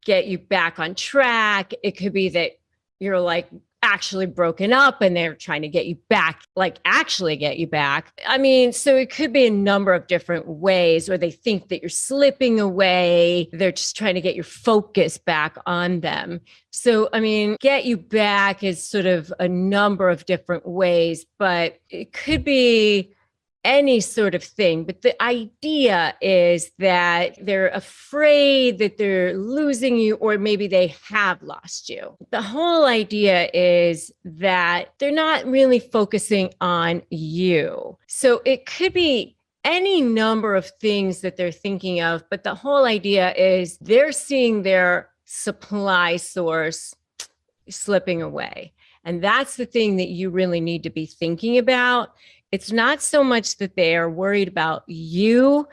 get you back on track. It could be that you're actually broken up and they're trying to get you back, actually get you back. I mean, so it could be a number of different ways, or they think that you're slipping away. They're just trying to get your focus back on them. So, I mean, get you back is sort of a number of different ways, but it could be any sort of thing. But the idea is that they're afraid that they're losing you, or maybe they have lost you. The whole idea is that they're not really focusing on you. So it could be any number of things that they're thinking of, but the whole idea is they're seeing their supply source slipping away. And that's the thing that you really need to be thinking about. It's not so much that they are worried about you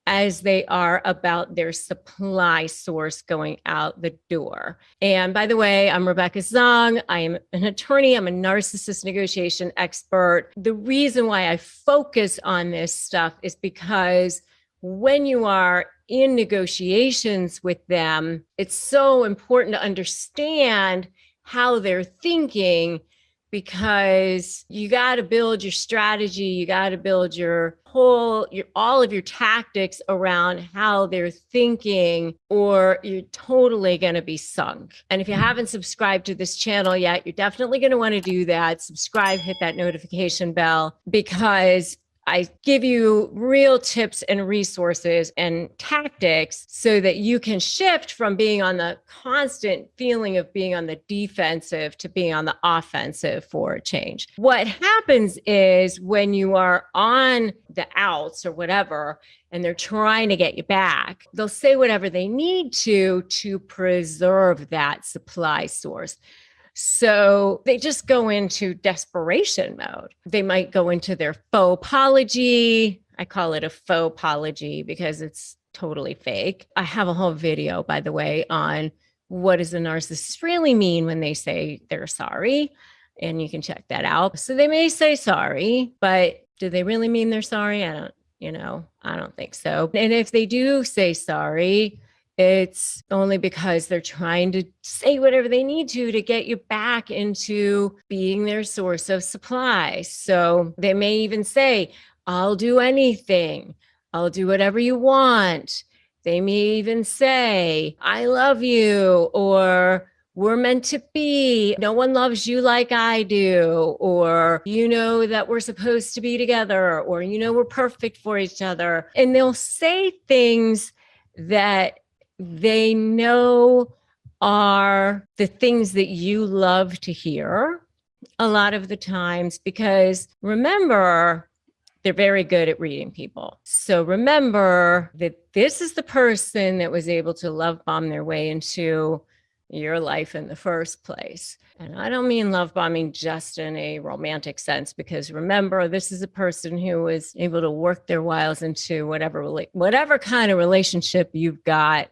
as they are about their supply source going out the door. And by the way, I'm Rebecca Zung. I am an attorney. I'm a narcissist negotiation expert. The reason why I focus on this stuff is because when you are in negotiations with them, it's so important to understand how they're thinking, because you got to build your strategy. You got to build all of your tactics around how they're thinking, or you're totally going to be sunk. And if you haven't subscribed to this channel yet, you're definitely going to want to do that. Subscribe, hit that notification bell, because I give you real tips and resources and tactics so that you can shift from being on the constant feeling of being on the defensive to being on the offensive for a change. What happens is when you are on the outs or whatever, and they're trying to get you back, they'll say whatever they need to preserve that supply source. So they just go into desperation mode. They might go into their fauxpology. I call it a fauxpology because it's totally fake. I have a whole video, by the way, on what does a narcissist really mean when they say they're sorry. And you can check that out. So they may say sorry, but do they really mean they're sorry? I don't think so. And if they do say sorry, It's only because they're trying to say whatever they need to get you back into being their source of supply. So they may even say, I'll do anything. I'll do whatever you want. They may even say, I love you, or we're meant to be. No one loves you like I do. Or, you know, that we're supposed to be together, or, you know, we're perfect for each other. And they'll say things that they know are the things that you love to hear a lot of the times, because remember, they're very good at reading people. So remember that this is the person that was able to love bomb their way into your life in the first place. And I don't mean love bombing just in a romantic sense, because remember, this is a person who was able to work their wiles into whatever kind of relationship you've got.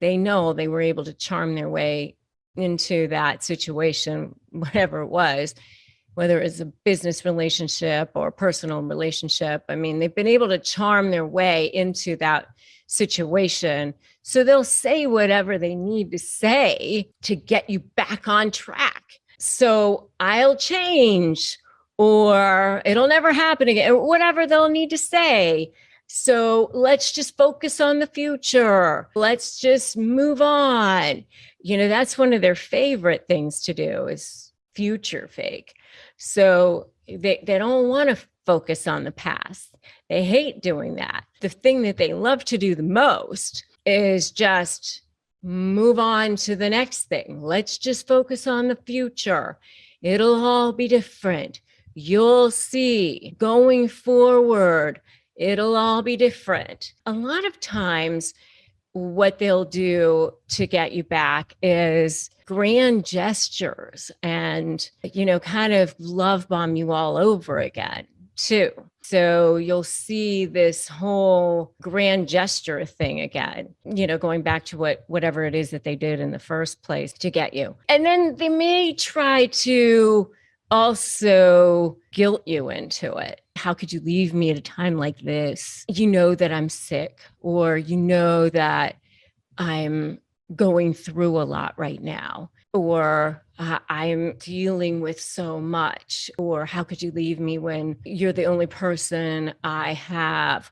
They know they were able to charm their way into that situation, whatever it was, whether it's a business relationship or a personal relationship. I mean, they've been able to charm their way into that situation. So they'll say whatever they need to say to get you back on track. So I'll change, or it'll never happen again, or whatever they'll need to say. So let's just focus on the future. Let's just move on. You know, that's one of their favorite things to do, is future fake. So they don't want to focus on the past. They hate doing that. The thing that they love to do the most is just move on to the next thing. Let's just focus on the future. It'll all be different. You'll see going forward, it'll all be different. A lot of times, what they'll do to get you back is grand gestures and, you know, kind of love bomb you all over again too. So you'll see this whole grand gesture thing again, you know, going back to whatever it is that they did in the first place to get you. And then they may try to also guilt you into it. How could you leave me at a time like this? You know that I'm sick, or you know that I'm going through a lot right now, or I'm dealing with so much, or how could you leave me when you're the only person I have,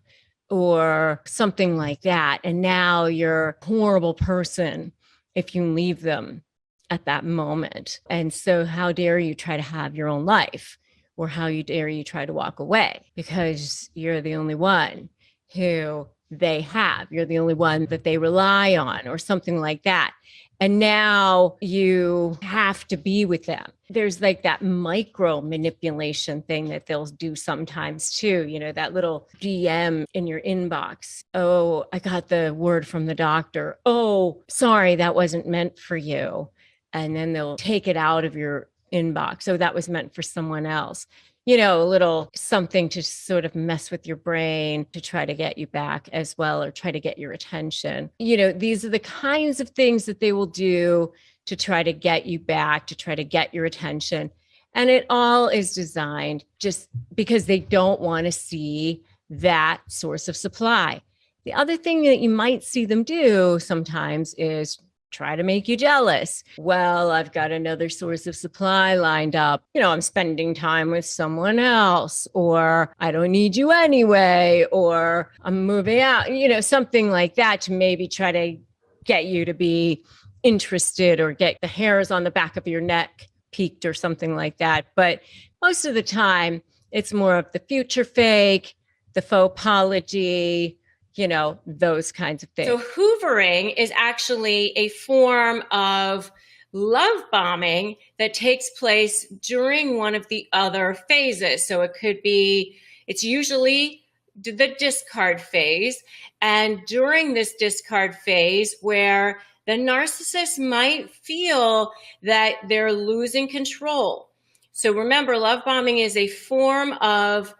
or something like that. And now you're a horrible person if you leave them at that moment. And so how dare you try to have your own life, or how dare you try to walk away, because you're the only one who they have. You're the only one that they rely on, or something like that. And now you have to be with them. There's like that micro manipulation thing that they'll do sometimes too, you know, that little DM in your inbox. Oh, I got the word from the doctor. Oh, sorry, that wasn't meant for you. And then they'll take it out of your inbox. So that was meant for someone else. You know, a little something to sort of mess with your brain to try to get you back as well, or try to get your attention. You know, these are the kinds of things that they will do to try to get you back, to try to get your attention. And it all is designed just because they don't want to see that source of supply. The other thing that you might see them do sometimes is try to make you jealous. Well, I've got another source of supply lined up. You know, I'm spending time with someone else, or I don't need you anyway, or I'm moving out, you know, something like that, to maybe try to get you to be interested, or get the hairs on the back of your neck peaked, or something like that. But most of the time, it's more of the future fake, the fauxpology, you know, those kinds of things. So hoovering is actually a form of love bombing that takes place during one of the other phases. So it's usually the discard phase. And during this discard phase, where the narcissist might feel that they're losing control. So remember, love bombing is a form of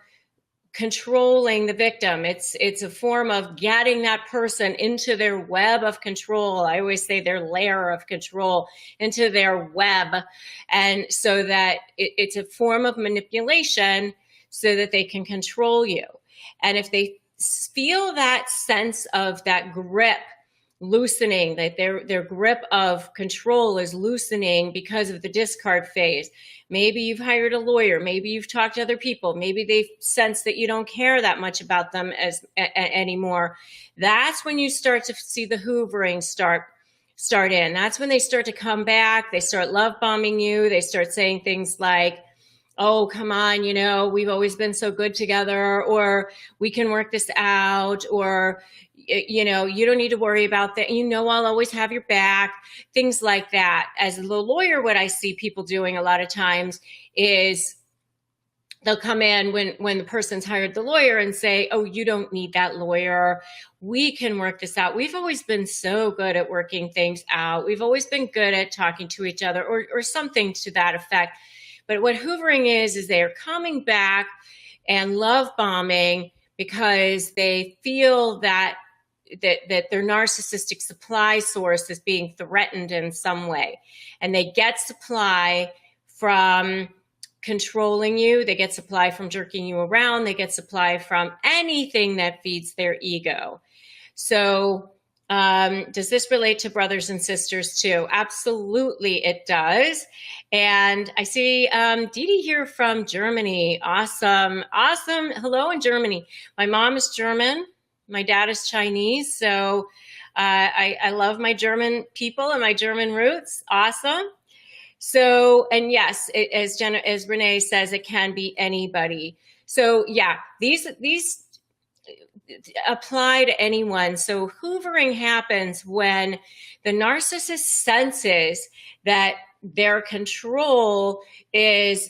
controlling the victim. It's a form of getting that person into their web of control. I always say their layer of control, into their web. And so that it's a form of manipulation so that they can control you. And if they feel that sense of that grip loosening, that their grip of control is loosening because of the discard phase. Maybe you've hired a lawyer, maybe you've talked to other people, maybe they sense that you don't care that much about them anymore. That's when you start to see the hoovering start in. That's when they start to come back. They start love bombing you. They start saying things like, oh, come on, you know, we've always been so good together, or we can work this out, or, you know, you don't need to worry about that. You know, I'll always have your back, things like that. As the lawyer, what I see people doing a lot of times is they'll come in when the person's hired the lawyer and say, oh, you don't need that lawyer. We can work this out. We've always been so good at working things out. We've always been good at talking to each other, or something to that effect. But what hoovering is they are coming back and love bombing because they feel that their narcissistic supply source is being threatened in some way. And they get supply from controlling you. They get supply from jerking you around. They get supply from anything that feeds their ego. So does this relate to brothers and sisters too? Absolutely, it does. And I see Dee Dee here from Germany. Awesome. Awesome. Hello in Germany. My mom is German. My dad is Chinese. So I love my German people and my German roots. Awesome. So, and yes, as Renee says, it can be anybody. So yeah, these apply to anyone. So hoovering happens when the narcissist senses that their control is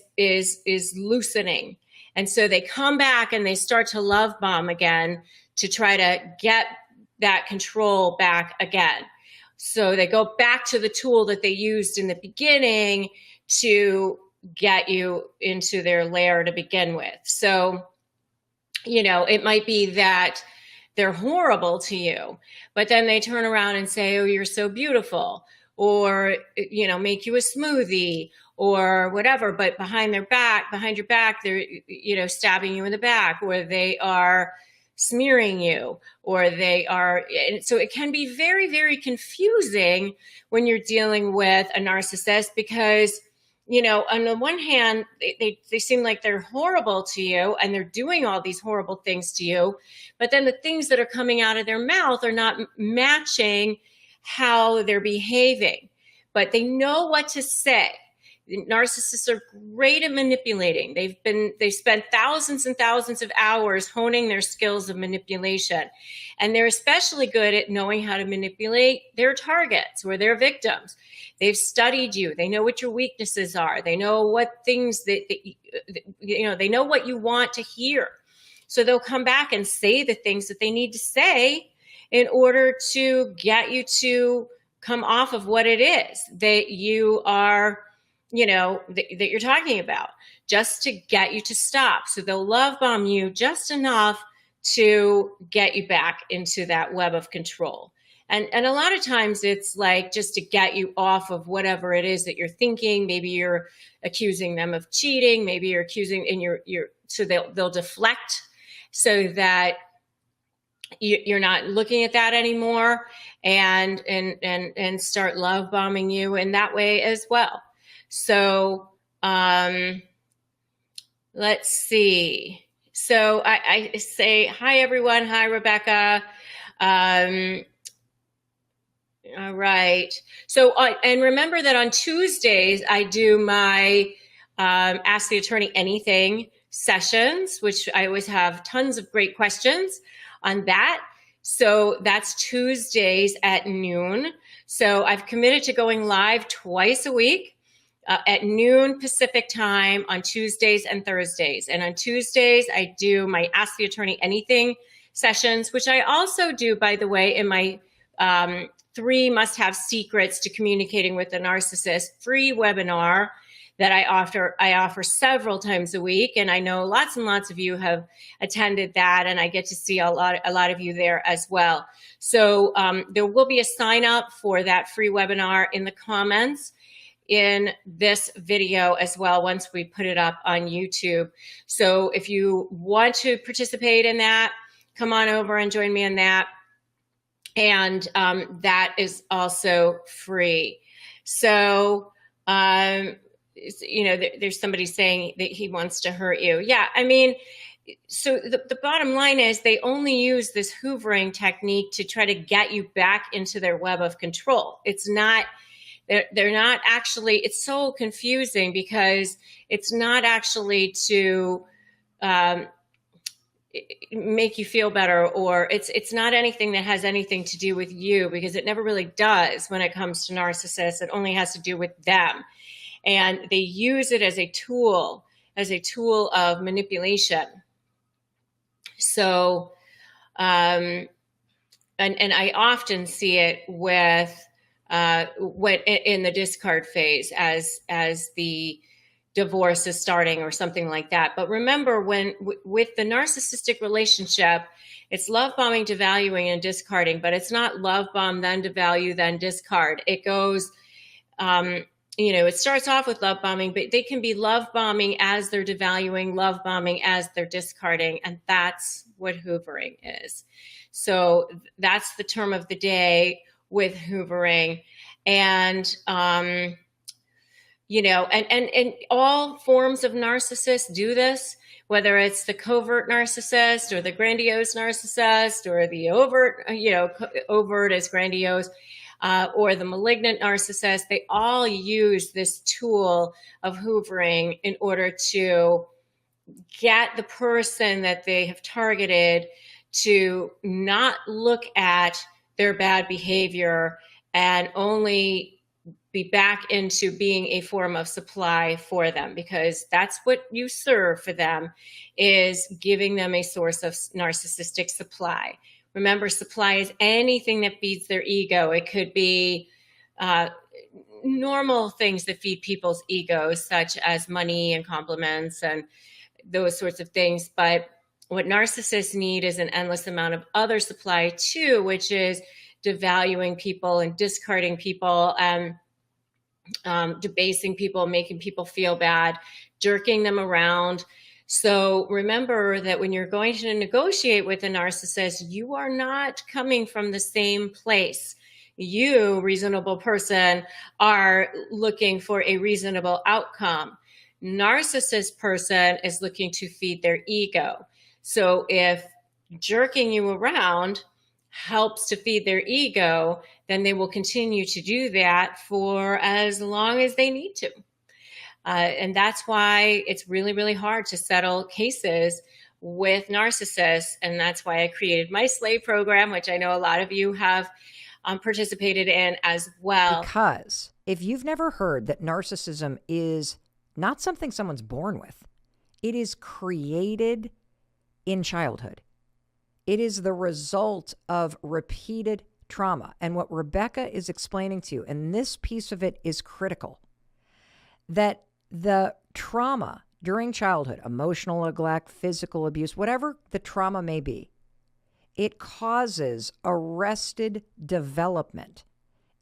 loosening. And so they come back and they start to love bomb again to try to get that control back again. So they go back to the tool that they used in the beginning to get you into their lair to begin with. So, you know, it might be that they're horrible to you, but then they turn around and say, oh, you're so beautiful, or, you know, make you a smoothie or whatever. But behind your back, they're, you know, stabbing you in the back, or they are smearing you, or they are. And so it can be very, very confusing when you're dealing with a narcissist, because, you know, on the one hand, they seem like they're horrible to you and they're doing all these horrible things to you, but then the things that are coming out of their mouth are not matching how they're behaving, but they know what to say. Narcissists are great at manipulating. They've spent thousands and thousands of hours honing their skills of manipulation. And they're especially good at knowing how to manipulate their targets or their victims. They've studied you. They know what your weaknesses are. They know what things they know what you want to hear. So they'll come back and say the things that they need to say in order to get you to come off of what it is that you are, you know, that you're talking about, just to get you to stop. So they'll love bomb you just enough to get you back into that web of control. And a lot of times it's like just to get you off of whatever it is that you're thinking. Maybe you're accusing them of cheating. Maybe you're accusing, and so they'll deflect so that you're not looking at that anymore, and start love bombing you in that way as well. So let's see. So I say, hi, everyone. Hi, Rebecca. All right. So, and remember that on Tuesdays, I do my Ask the Attorney Anything sessions, which I always have tons of great questions on that. So that's Tuesdays at noon. So I've committed to going live twice a week at noon Pacific time on Tuesdays and Thursdays. And on Tuesdays, I do my Ask the Attorney Anything sessions, which I also do, by the way, in my 3 must-have secrets to communicating with a narcissist free webinar that I offer several times a week. And I know lots and lots of you have attended that, and I get to see a lot of you there as well. So there will be a sign up for that free webinar in the comments in this video as well, once we put it up on YouTube. So if you want to participate in that, come on over and join me in that. And that is also free. So, there's somebody saying that he wants to hurt you. Yeah, I mean, so the bottom line is they only use this hoovering technique to try to get you back into their web of control. It's not, they're not actually, it's so confusing because it's not actually to make you feel better, or it's not anything that has anything to do with you, because it never really does when it comes to narcissists. It only has to do with them. And they use it as a tool of manipulation. So, and I often see it with when in the discard phase as the divorce is starting or something like that. But remember, when with the narcissistic relationship, it's love bombing, devaluing, and discarding. But it's not love bomb, then devalue, then discard. It goes. It starts off with love bombing, but they can be love bombing as they're devaluing, love bombing as they're discarding. And that's what hoovering is. So that's the term of the day with hoovering. And, and all forms of narcissists do this, whether it's the covert narcissist or the grandiose narcissist or the overt, overt as grandiose. Or the malignant narcissist, they all use this tool of hoovering in order to get the person that they have targeted to not look at their bad behavior and only be back into being a form of supply for them, because that's what you serve for them, is giving them a source of narcissistic supply. Remember, supply is anything that feeds their ego. It could be normal things that feed people's egos, such as money and compliments and those sorts of things. But what narcissists need is an endless amount of other supply too, which is devaluing people and discarding people and debasing people, making people feel bad, jerking them around. So remember that when you're going to negotiate with a narcissist, you are not coming from the same place. You, reasonable person, are looking for a reasonable outcome. Narcissist person is looking to feed their ego. So if jerking you around helps to feed their ego, then they will continue to do that for as long as they need to. And that's why it's really, really hard to settle cases with narcissists. And that's why I created my slave program, which I know a lot of you have participated in as well. Because if you've never heard that narcissism is not something someone's born with, it is created in childhood. It is the result of repeated trauma. And what Rebecca is explaining to you, and this piece of it is critical, that the trauma during childhood, emotional neglect, physical abuse, whatever the trauma may be, it causes arrested development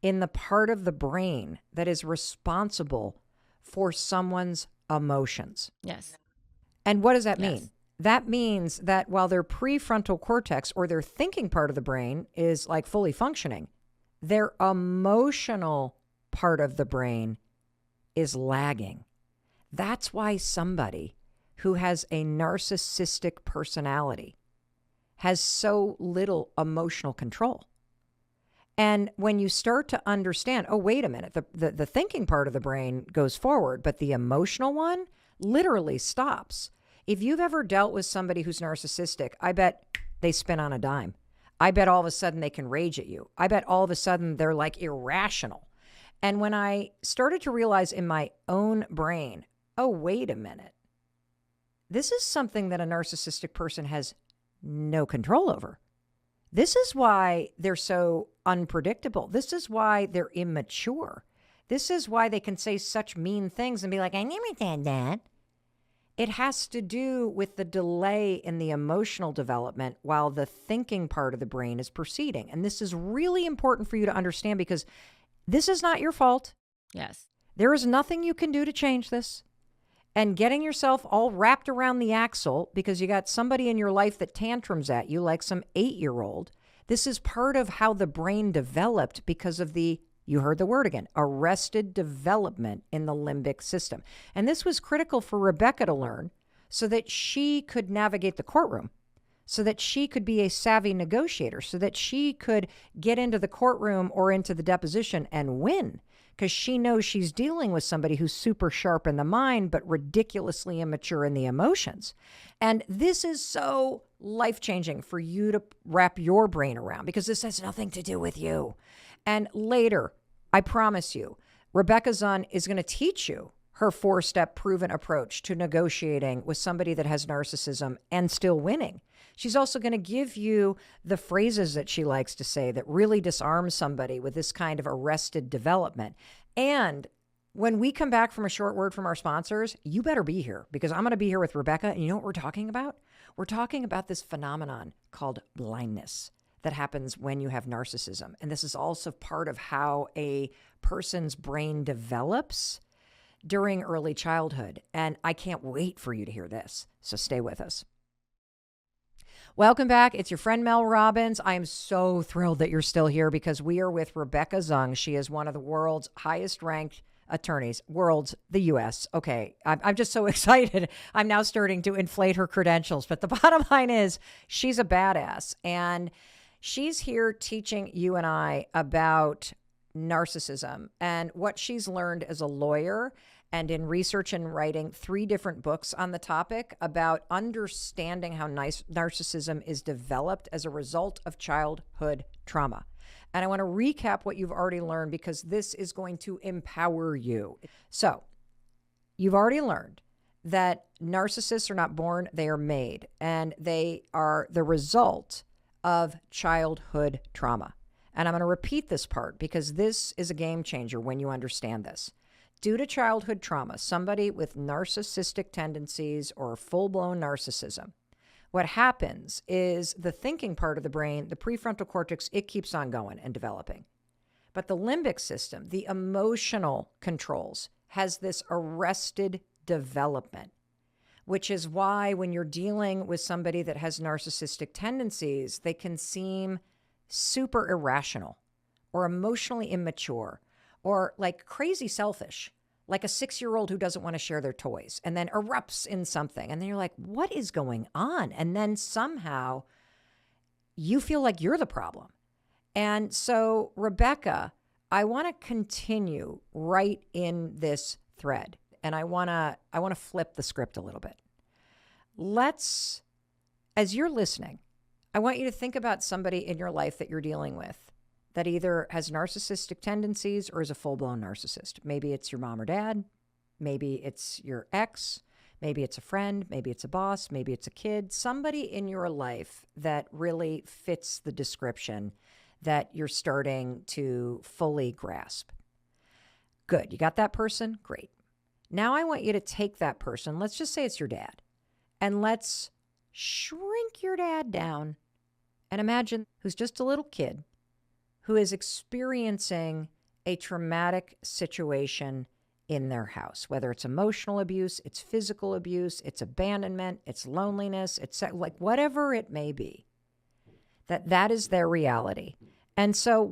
in the part of the brain that is responsible for someone's emotions. Yes. And what does that Yes. mean? That means that while their prefrontal cortex or their thinking part of the brain is like fully functioning, their emotional part of the brain is lagging. That's why somebody who has a narcissistic personality has so little emotional control. And when you start to understand, oh, wait a minute, the thinking part of the brain goes forward, but the emotional one literally stops. If you've ever dealt with somebody who's narcissistic, I bet they spin on a dime. I bet all of a sudden they can rage at you. I bet all of a sudden they're like irrational. And when I started to realize in my own brain, oh, wait a minute, this is something that a narcissistic person has no control over. This is why they're so unpredictable. This is why they're immature. This is why they can say such mean things and be like, I never said that. It has to do with the delay in the emotional development while the thinking part of the brain is proceeding. And this is really important for you to understand, because this is not your fault. Yes. There is nothing you can do to change this. And getting yourself all wrapped around the axle because you got somebody in your life that tantrums at you like some 8-year-old, This is part of how the brain developed because of the, you heard the word again, arrested development in the limbic system. And this was critical for Rebecca to learn so that she could navigate the courtroom, so that she could be a savvy negotiator, so that she could get into the courtroom or into the deposition and win, because she knows she's dealing with somebody who's super sharp in the mind, but ridiculously immature in the emotions. And this is so life-changing for you to wrap your brain around, because this has nothing to do with you. And later, I promise you, Rebecca Zung is going to teach you her 4-step proven approach to negotiating with somebody that has narcissism and still winning. She's also going to give you the phrases that she likes to say that really disarm somebody with this kind of arrested development. And when we come back from a short word from our sponsors, you better be here, because I'm going to be here with Rebecca. And you know what we're talking about? We're talking about this phenomenon called blindness that happens when you have narcissism. And this is also part of how a person's brain develops during early childhood. And I can't wait for you to hear this. So stay with us. Welcome back. It's your friend Mel Robbins. I am so thrilled that you're still here, because we are with Rebecca Zung. She is one of the world's highest ranked attorneys, the U.S. Okay, I'm just so excited. I'm now starting to inflate her credentials. But the bottom line is she's a badass. And she's here teaching you and I about narcissism and what she's learned as a lawyer and in research and writing 3 different books on the topic about understanding how narcissism is developed as a result of childhood trauma. And I want to recap what you've already learned, because this is going to empower you. So you've already learned that narcissists are not born, they are made, and they are the result of childhood trauma. And I'm going to repeat this part, because this is a game changer when you understand this. Due to childhood trauma, somebody with narcissistic tendencies or full-blown narcissism, what happens is the thinking part of the brain, the prefrontal cortex, it keeps on going and developing. But the limbic system, the emotional controls, has this arrested development, which is why when you're dealing with somebody that has narcissistic tendencies, they can seem super irrational or emotionally immature or like crazy selfish, like a 6-year-old who doesn't want to share their toys and then erupts in something. And then you're like, what is going on? And then somehow you feel like you're the problem. And so, Rebecca, I want to continue right in this thread. And I want to flip the script a little bit. Let's, as you're listening, I want you to think about somebody in your life that you're dealing with that either has narcissistic tendencies or is a full-blown narcissist. Maybe it's your mom or dad. Maybe it's your ex. Maybe it's a friend. Maybe it's a boss. Maybe it's a kid. Somebody in your life that really fits the description that you're starting to fully grasp. Good. You got that person? Great. Now I want you to take that person. Let's just say it's your dad. And let's shrink your dad down and imagine who's just a little kid who is experiencing a traumatic situation in their house, whether it's emotional abuse, it's physical abuse, it's abandonment, it's loneliness, it's like whatever it may be, that is their reality. And so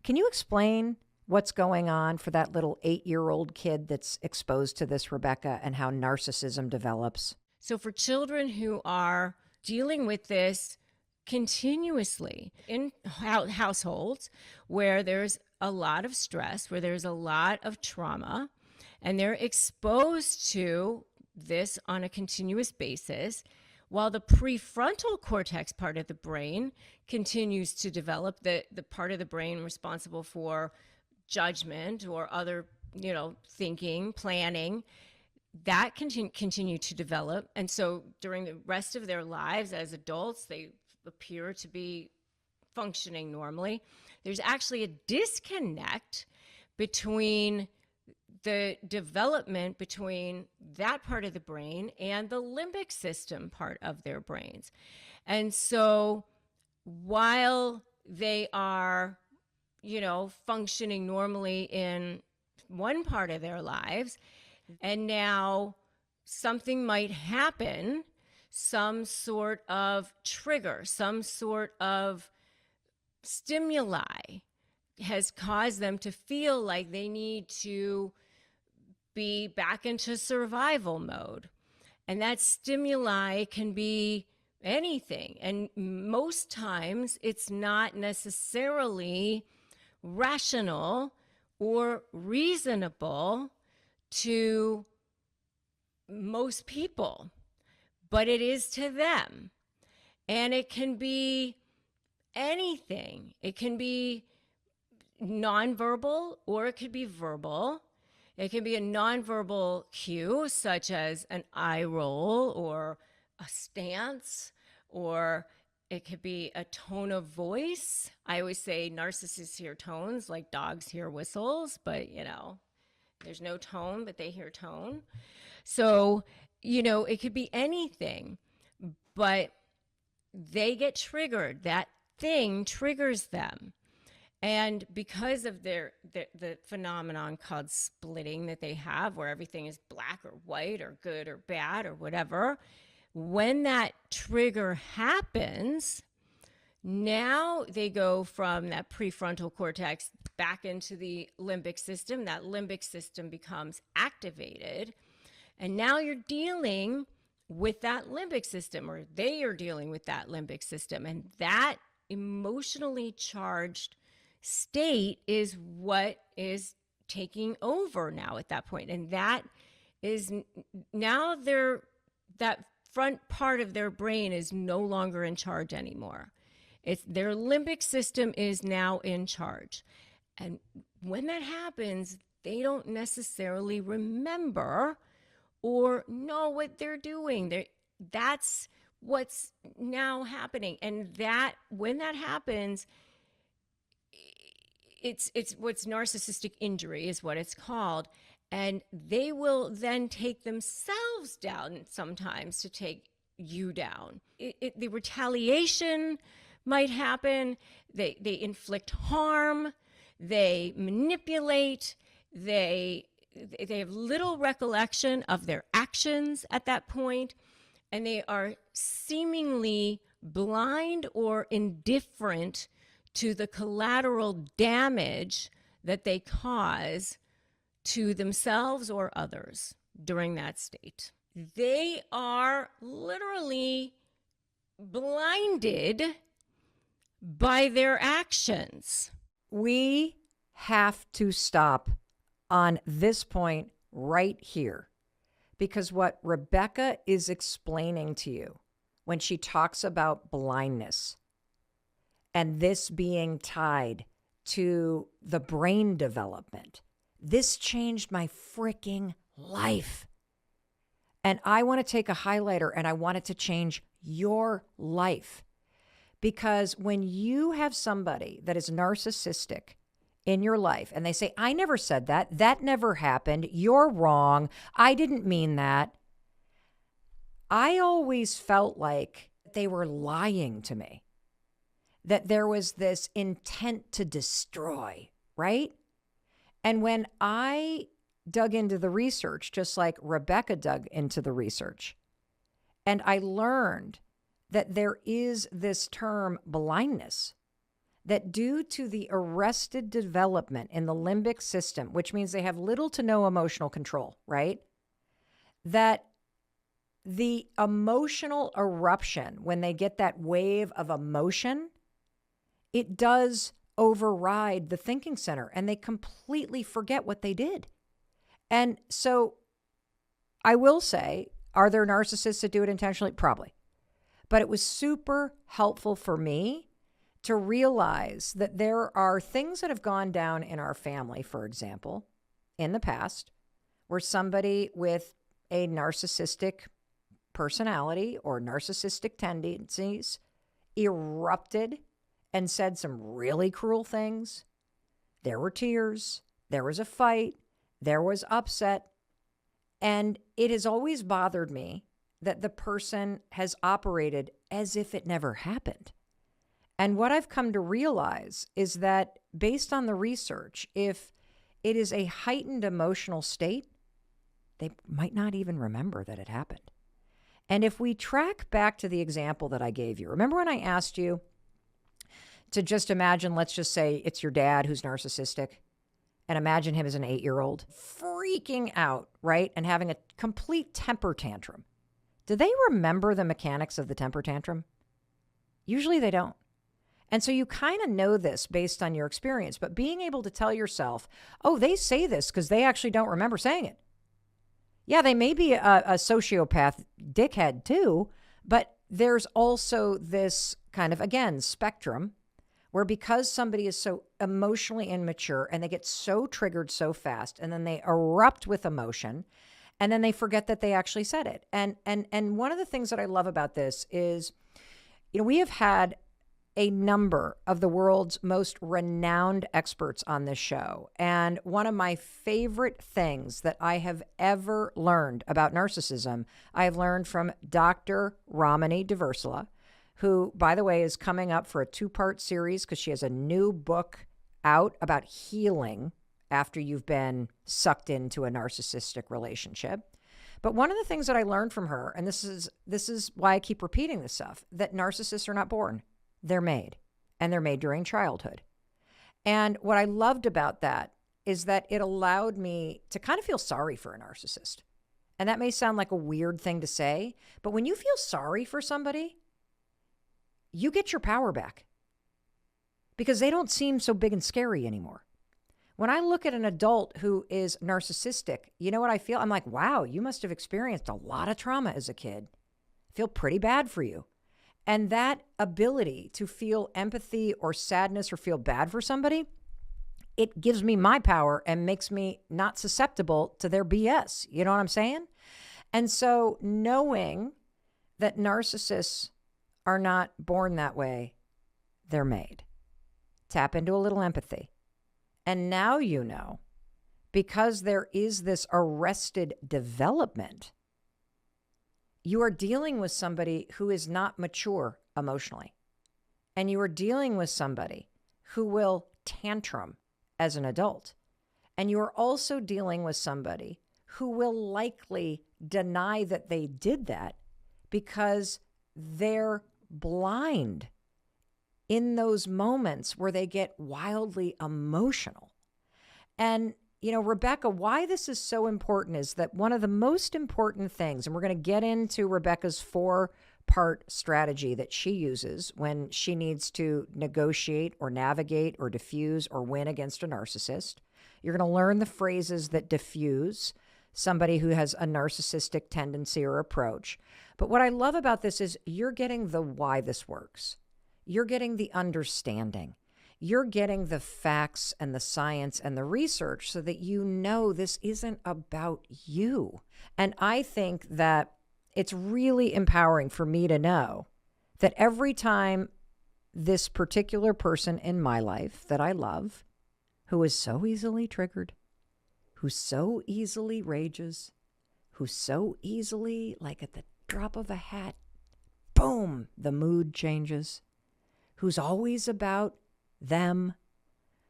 can you explain what's going on for that little 8-year-old kid that's exposed to this, Rebecca, and how narcissism develops? So for children who are dealing with this continuously in households where there's a lot of stress, where there's a lot of trauma, and they're exposed to this on a continuous basis, while the prefrontal cortex part of the brain continues to develop, the part of the brain responsible for judgment or other, thinking, planning, that continue to develop. And so during the rest of their lives as adults, they appear to be functioning normally. There's actually a disconnect between the development between that part of the brain and the limbic system part of their brains. And so while they are, functioning normally in one part of their lives, and now something might happen, some sort of trigger, some sort of stimuli has caused them to feel like they need to be back into survival mode. And that stimuli can be anything. And most times it's not necessarily rational or reasonable to most people, but it is to them. And it can be anything. It can be nonverbal or it could be verbal. It can be a nonverbal cue, such as an eye roll or a stance, or it could be a tone of voice. I always say narcissists hear tones like dogs hear whistles, but there's no tone, but they hear tone. So, it could be anything, but they get triggered. That thing triggers them. And because of the phenomenon called splitting that they have, where everything is black or white or good or bad or whatever, when that trigger happens, now they go from that prefrontal cortex back into the limbic system. That limbic system becomes activated. And now you're dealing with that limbic system, or they are dealing with that limbic system. And that emotionally charged state is what is taking over now at that point. And that is now that front part of their brain is no longer in charge anymore. It's their limbic system is now in charge. And when that happens, they don't necessarily remember or know what they're doing. That's what's now happening. And that when that happens, it's what's narcissistic injury is what it's called. And they will then take themselves down sometimes to take you down. The retaliation might happen. They inflict harm. They manipulate. They have little recollection of their actions at that point, and they are seemingly blind or indifferent to the collateral damage that they cause to themselves or others during that state. They are literally blinded by their actions. We have to stop on this point right here, because what Rebecca is explaining to you when she talks about blindness and this being tied to the brain development, this changed my freaking life. And I want to take a highlighter and I want it to change your life. Because when you have somebody that is narcissistic in your life and they say, I never said that, that never happened, you're wrong, I didn't mean that. I always felt like they were lying to me, that there was this intent to destroy, right? And when I dug into the research, just like Rebecca dug into the research, and I learned that there is this term blindness, that due to the arrested development in the limbic system, which means they have little to no emotional control, right? That the emotional eruption, when they get that wave of emotion, it does override the thinking center and they completely forget what they did. And so I will say, are there narcissists that do it intentionally? Probably. But it was super helpful for me to realize that there are things that have gone down in our family, for example, in the past, where somebody with a narcissistic personality or narcissistic tendencies erupted and said some really cruel things. There were tears, there was a fight, there was upset, and it has always bothered me that the person has operated as if it never happened. And what I've come to realize is that based on the research, if it is a heightened emotional state, they might not even remember that it happened. And if we track back to the example that I gave you, remember when I asked you, to just imagine, let's just say it's your dad who's narcissistic, and imagine him as an 8-year-old freaking out, right? And having a complete temper tantrum. Do they remember the mechanics of the temper tantrum? Usually they don't. And so you kind of know this based on your experience, but being able to tell yourself, oh, they say this because they actually don't remember saying it. Yeah, they may be a sociopath dickhead too, but there's also this kind of, again, spectrum where because somebody is so emotionally immature and they get so triggered so fast and then they erupt with emotion and then they forget that they actually said it. And one of the things that I love about this is, we have had a number of the world's most renowned experts on this show. And one of my favorite things that I have ever learned about narcissism, I have learned from Dr. Ramani Diversala, who, by the way, is coming up for a 2-part series because she has a new book out about healing after you've been sucked into a narcissistic relationship. But one of the things that I learned from her, and this is why I keep repeating this stuff, that narcissists are not born. They're made, and they're made during childhood. And what I loved about that is that it allowed me to kind of feel sorry for a narcissist. And that may sound like a weird thing to say, but when you feel sorry for somebody, you get your power back because they don't seem so big and scary anymore. When I look at an adult who is narcissistic, you know what I feel? I'm like, wow, you must have experienced a lot of trauma as a kid. I feel pretty bad for you. And that ability to feel empathy or sadness or feel bad for somebody, it gives me my power and makes me not susceptible to their BS. You know what I'm saying? And so knowing that narcissists are not born that way, they're made. Tap into a little empathy. And now you know, because there is this arrested development, you are dealing with somebody who is not mature emotionally. And you are dealing with somebody who will tantrum as an adult. And you are also dealing with somebody who will likely deny that they did that because they're blind in those moments where they get wildly emotional. And Rebecca, why this is so important is that one of the most important things, and we're going to get into Rebecca's 4-part strategy that she uses when she needs to negotiate or navigate or diffuse or win against a narcissist. You're going to learn the phrases that diffuse somebody who has a narcissistic tendency or approach. But what I love about this is you're getting the why this works. You're getting the understanding. You're getting the facts and the science and the research so that you know this isn't about you. And I think that it's really empowering for me to know that every time this particular person in my life that I love, who is so easily triggered, who so easily rages, who so easily, like at the drop of a hat, boom, the mood changes, who's always about them,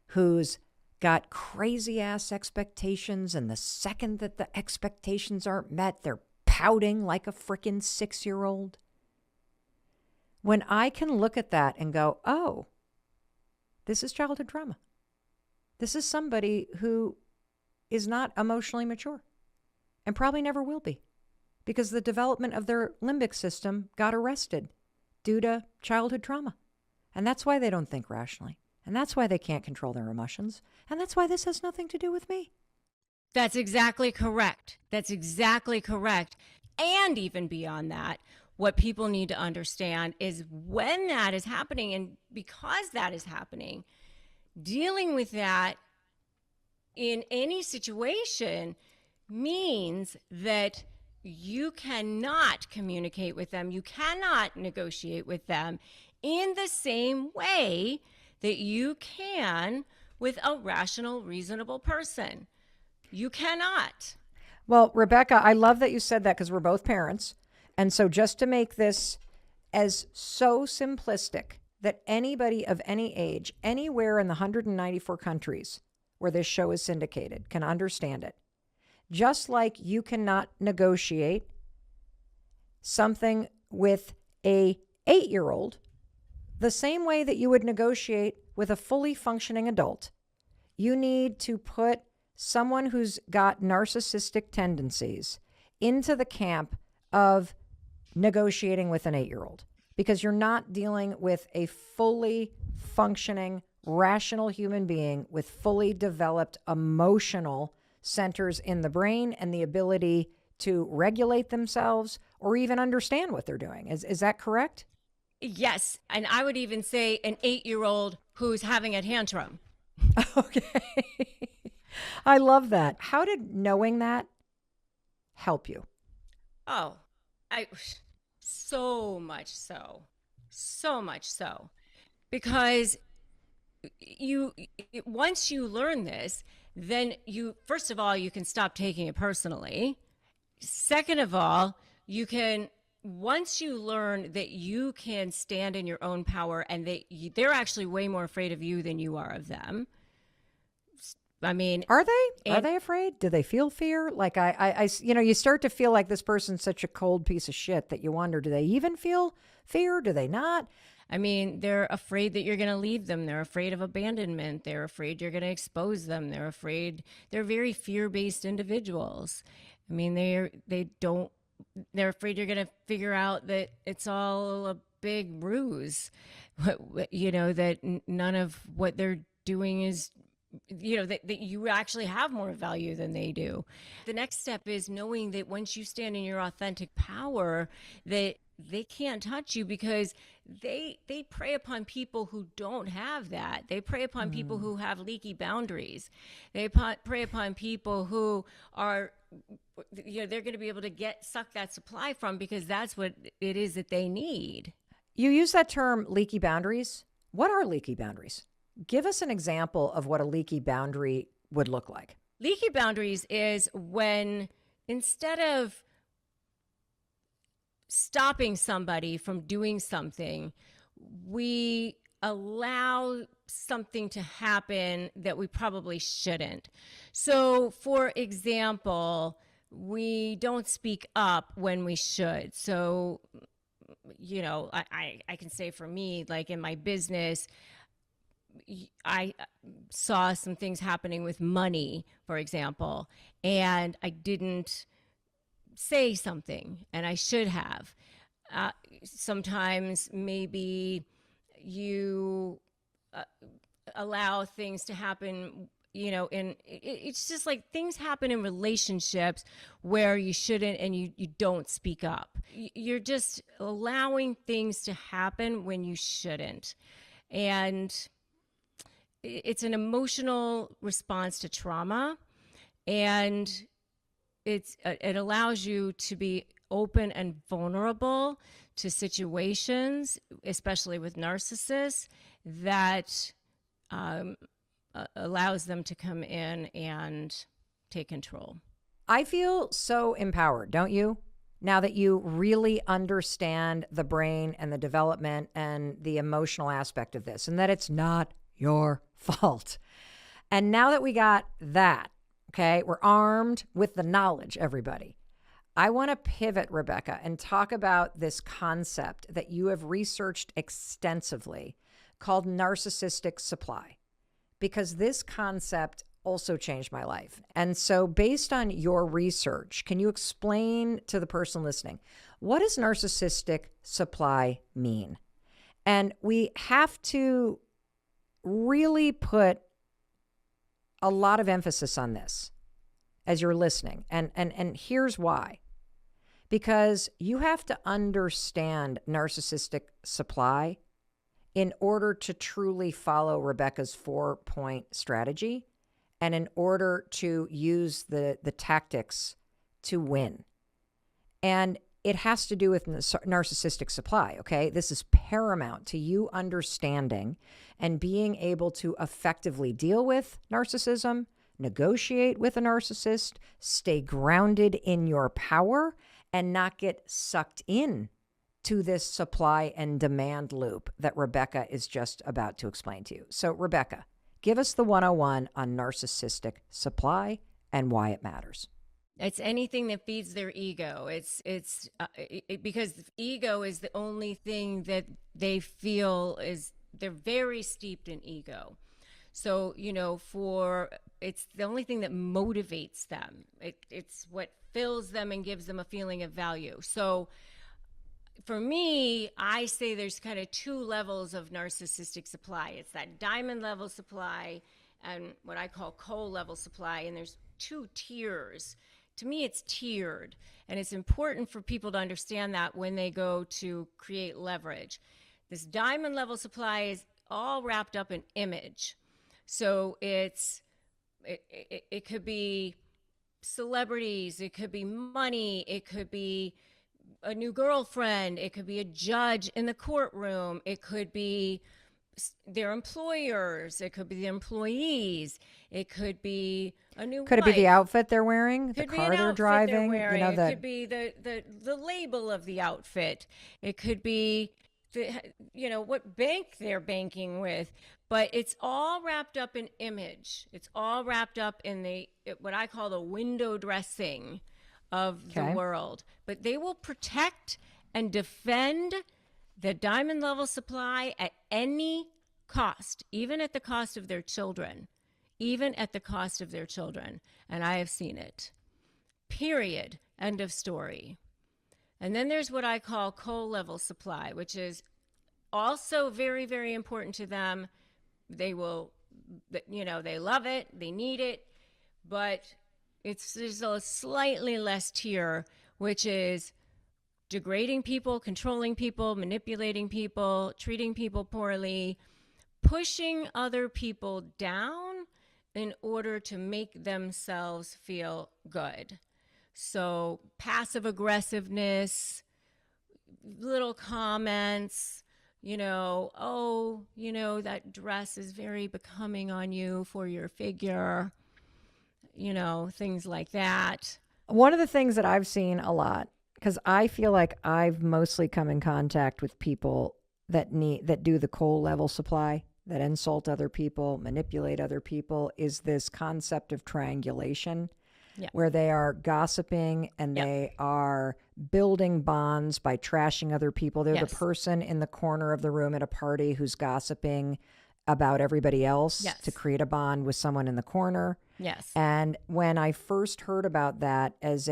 who's got crazy ass expectations, and the second that the expectations aren't met, they're pouting like a frickin' 6-year-old. When I can look at that and go, oh, this is childhood trauma. This is somebody who is not emotionally mature and probably never will be because the development of their limbic system got arrested due to childhood trauma. And that's why they don't think rationally. And that's why they can't control their emotions. And that's why this has nothing to do with me. That's exactly correct. That's exactly correct. And even beyond that, what people need to understand is when that is happening, and because that is happening, dealing with that in any situation means that you cannot communicate with them. You cannot negotiate with them in the same way that you can with a rational, reasonable person. You cannot. Well, Rebecca, I love that you said that because we're both parents. And so just to make this as so simplistic that anybody of any age, anywhere in the 194 countries where this show is syndicated can understand it. Just like you cannot negotiate something with a 8-year-old The same way that you would negotiate with a fully functioning adult, you need to put someone who's got narcissistic tendencies into the camp of negotiating with an 8-year-old, because you're not dealing with a fully functioning, rational human being with fully developed emotional centers in the brain and the ability to regulate themselves or even understand what they're doing. Is that correct? Yes. And I would even say an 8-year-old who's having a tantrum. Okay. I love that. How did knowing that help you? Oh, I so much so. So much so. Because you once you learn this, then you first of all you can stop taking it personally. Second of all, you can once you learn that you can stand in your own power and they're actually way more afraid of you than you are of them. I mean, are they afraid? Do they feel fear? Like you start to feel like this person's such a cold piece of shit that you wonder, do they even feel fear? Do they not? I mean, they're afraid that you're going to leave them. They're afraid of abandonment. They're afraid you're going to expose them. They're very fear-based individuals. I mean, they're afraid you're going to figure out that it's all a big ruse, that none of what they're doing is, that you actually have more value than they do. The next step is knowing that once you stand in your authentic power, that they can't touch you because they prey upon people who don't have that. They prey upon people who have leaky boundaries. They prey upon people who are, they're going to be able to suck that supply from because that's what it is that they need. You use that term leaky boundaries. What are leaky boundaries? Give us an example of what a leaky boundary would look like. Leaky boundaries is when instead of stopping somebody from doing something, we allow something to happen that we probably shouldn't. So, for example, we don't speak up when we should. So, I can say for me, like in my business, I saw some things happening with money, for example, and I didn't say something, and I should have. Sometimes maybe you allow things to happen, and it's just like things happen in relationships where you shouldn't, and you don't speak up. You're just allowing things to happen when you shouldn't. And it's an emotional response to trauma, and it allows you to be open and vulnerable to situations, especially with narcissists, that allows them to come in and take control. I feel so empowered, don't you? Now that you really understand the brain and the development and the emotional aspect of this, and that it's not your fault. And now that we got that, okay, we're armed with the knowledge, everybody. I want to pivot, Rebecca, and talk about this concept that you have researched extensively called narcissistic supply, because this concept also changed my life. And so based on your research, can you explain to the person listening, what does narcissistic supply mean? And we have to really put a lot of emphasis on this as you're listening. And here's why. Because you have to understand narcissistic supply in order to truly follow Rebecca's 4-point strategy and in order to use the tactics to win. And it has to do with narcissistic supply, okay? This is paramount to you understanding and being able to effectively deal with narcissism, negotiate with a narcissist, stay grounded in your power, and not get sucked in to this supply and demand loop that Rebecca is just about to explain to you. So, Rebecca, give us the 101 on narcissistic supply and why it matters. It's anything that feeds their ego. Because ego is the only thing that they feel is, they're very steeped in ego. So, it's the only thing that motivates them. It's what fills them and gives them a feeling of value. So for me, I say there's kind of two levels of narcissistic supply. It's that diamond level supply and what I call coal level supply. And there's two tiers. To me, it's tiered. And it's important for people to understand that when they go to create leverage. This diamond level supply is all wrapped up in image. So it could be celebrities, it could be money, it could be a new girlfriend, it could be a judge in the courtroom, it could be their employers, it could be the employees, it could be a new Could it be the outfit they're wearing, the car they're driving? It could be the label of the outfit. It could be what bank they're banking with. But it's all wrapped up in image. It's all wrapped up in what I call the window dressing of the world. But they will protect and defend the diamond level supply at any cost, even at the cost of their children. Even at the cost of their children. And I have seen it. Period. End of story. And then there's what I call coal level supply, which is also very, very important to them. They will, they love it, they need it, but there's a slightly less tier, which is degrading people, controlling people, manipulating people, treating people poorly, pushing other people down in order to make themselves feel good. So passive aggressiveness, little comments, that dress is very becoming on you for your figure, things like that. One of the things that I've seen a lot, because I feel like I've mostly come in contact with people that do the coal level supply, that insult other people, manipulate other people, is this concept of triangulation. Yeah. Where they are gossiping and they are building bonds by trashing other people. They're the person in the corner of the room at a party who's gossiping about everybody else to create a bond with someone in the corner. Yes. And when I first heard about that as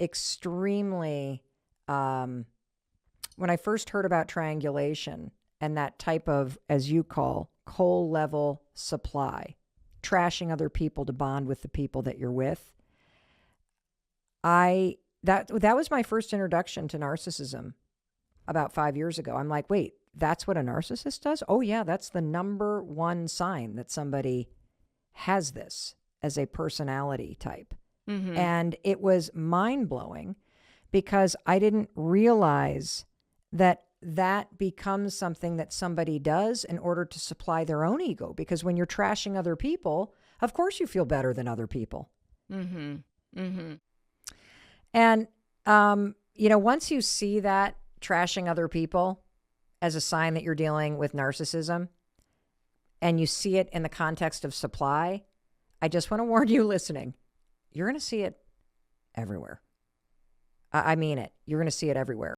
extremely, when I first heard about triangulation and that type of, as you call, coal level supply, trashing other people to bond with the people that you're with, that was my first introduction to narcissism about 5 years ago. I'm like, wait, that's what a narcissist does? Oh yeah, that's the number one sign that somebody has this as a personality type. Mm-hmm. And it was mind-blowing because I didn't realize that becomes something that somebody does in order to supply their own ego. Because when you're trashing other people, of course you feel better than other people. Mm-hmm. Mm-hmm. And, once you see that trashing other people as a sign that you're dealing with narcissism, and you see it in the context of supply, I just want to warn you listening, you're going to see it everywhere. I mean it. You're going to see it everywhere.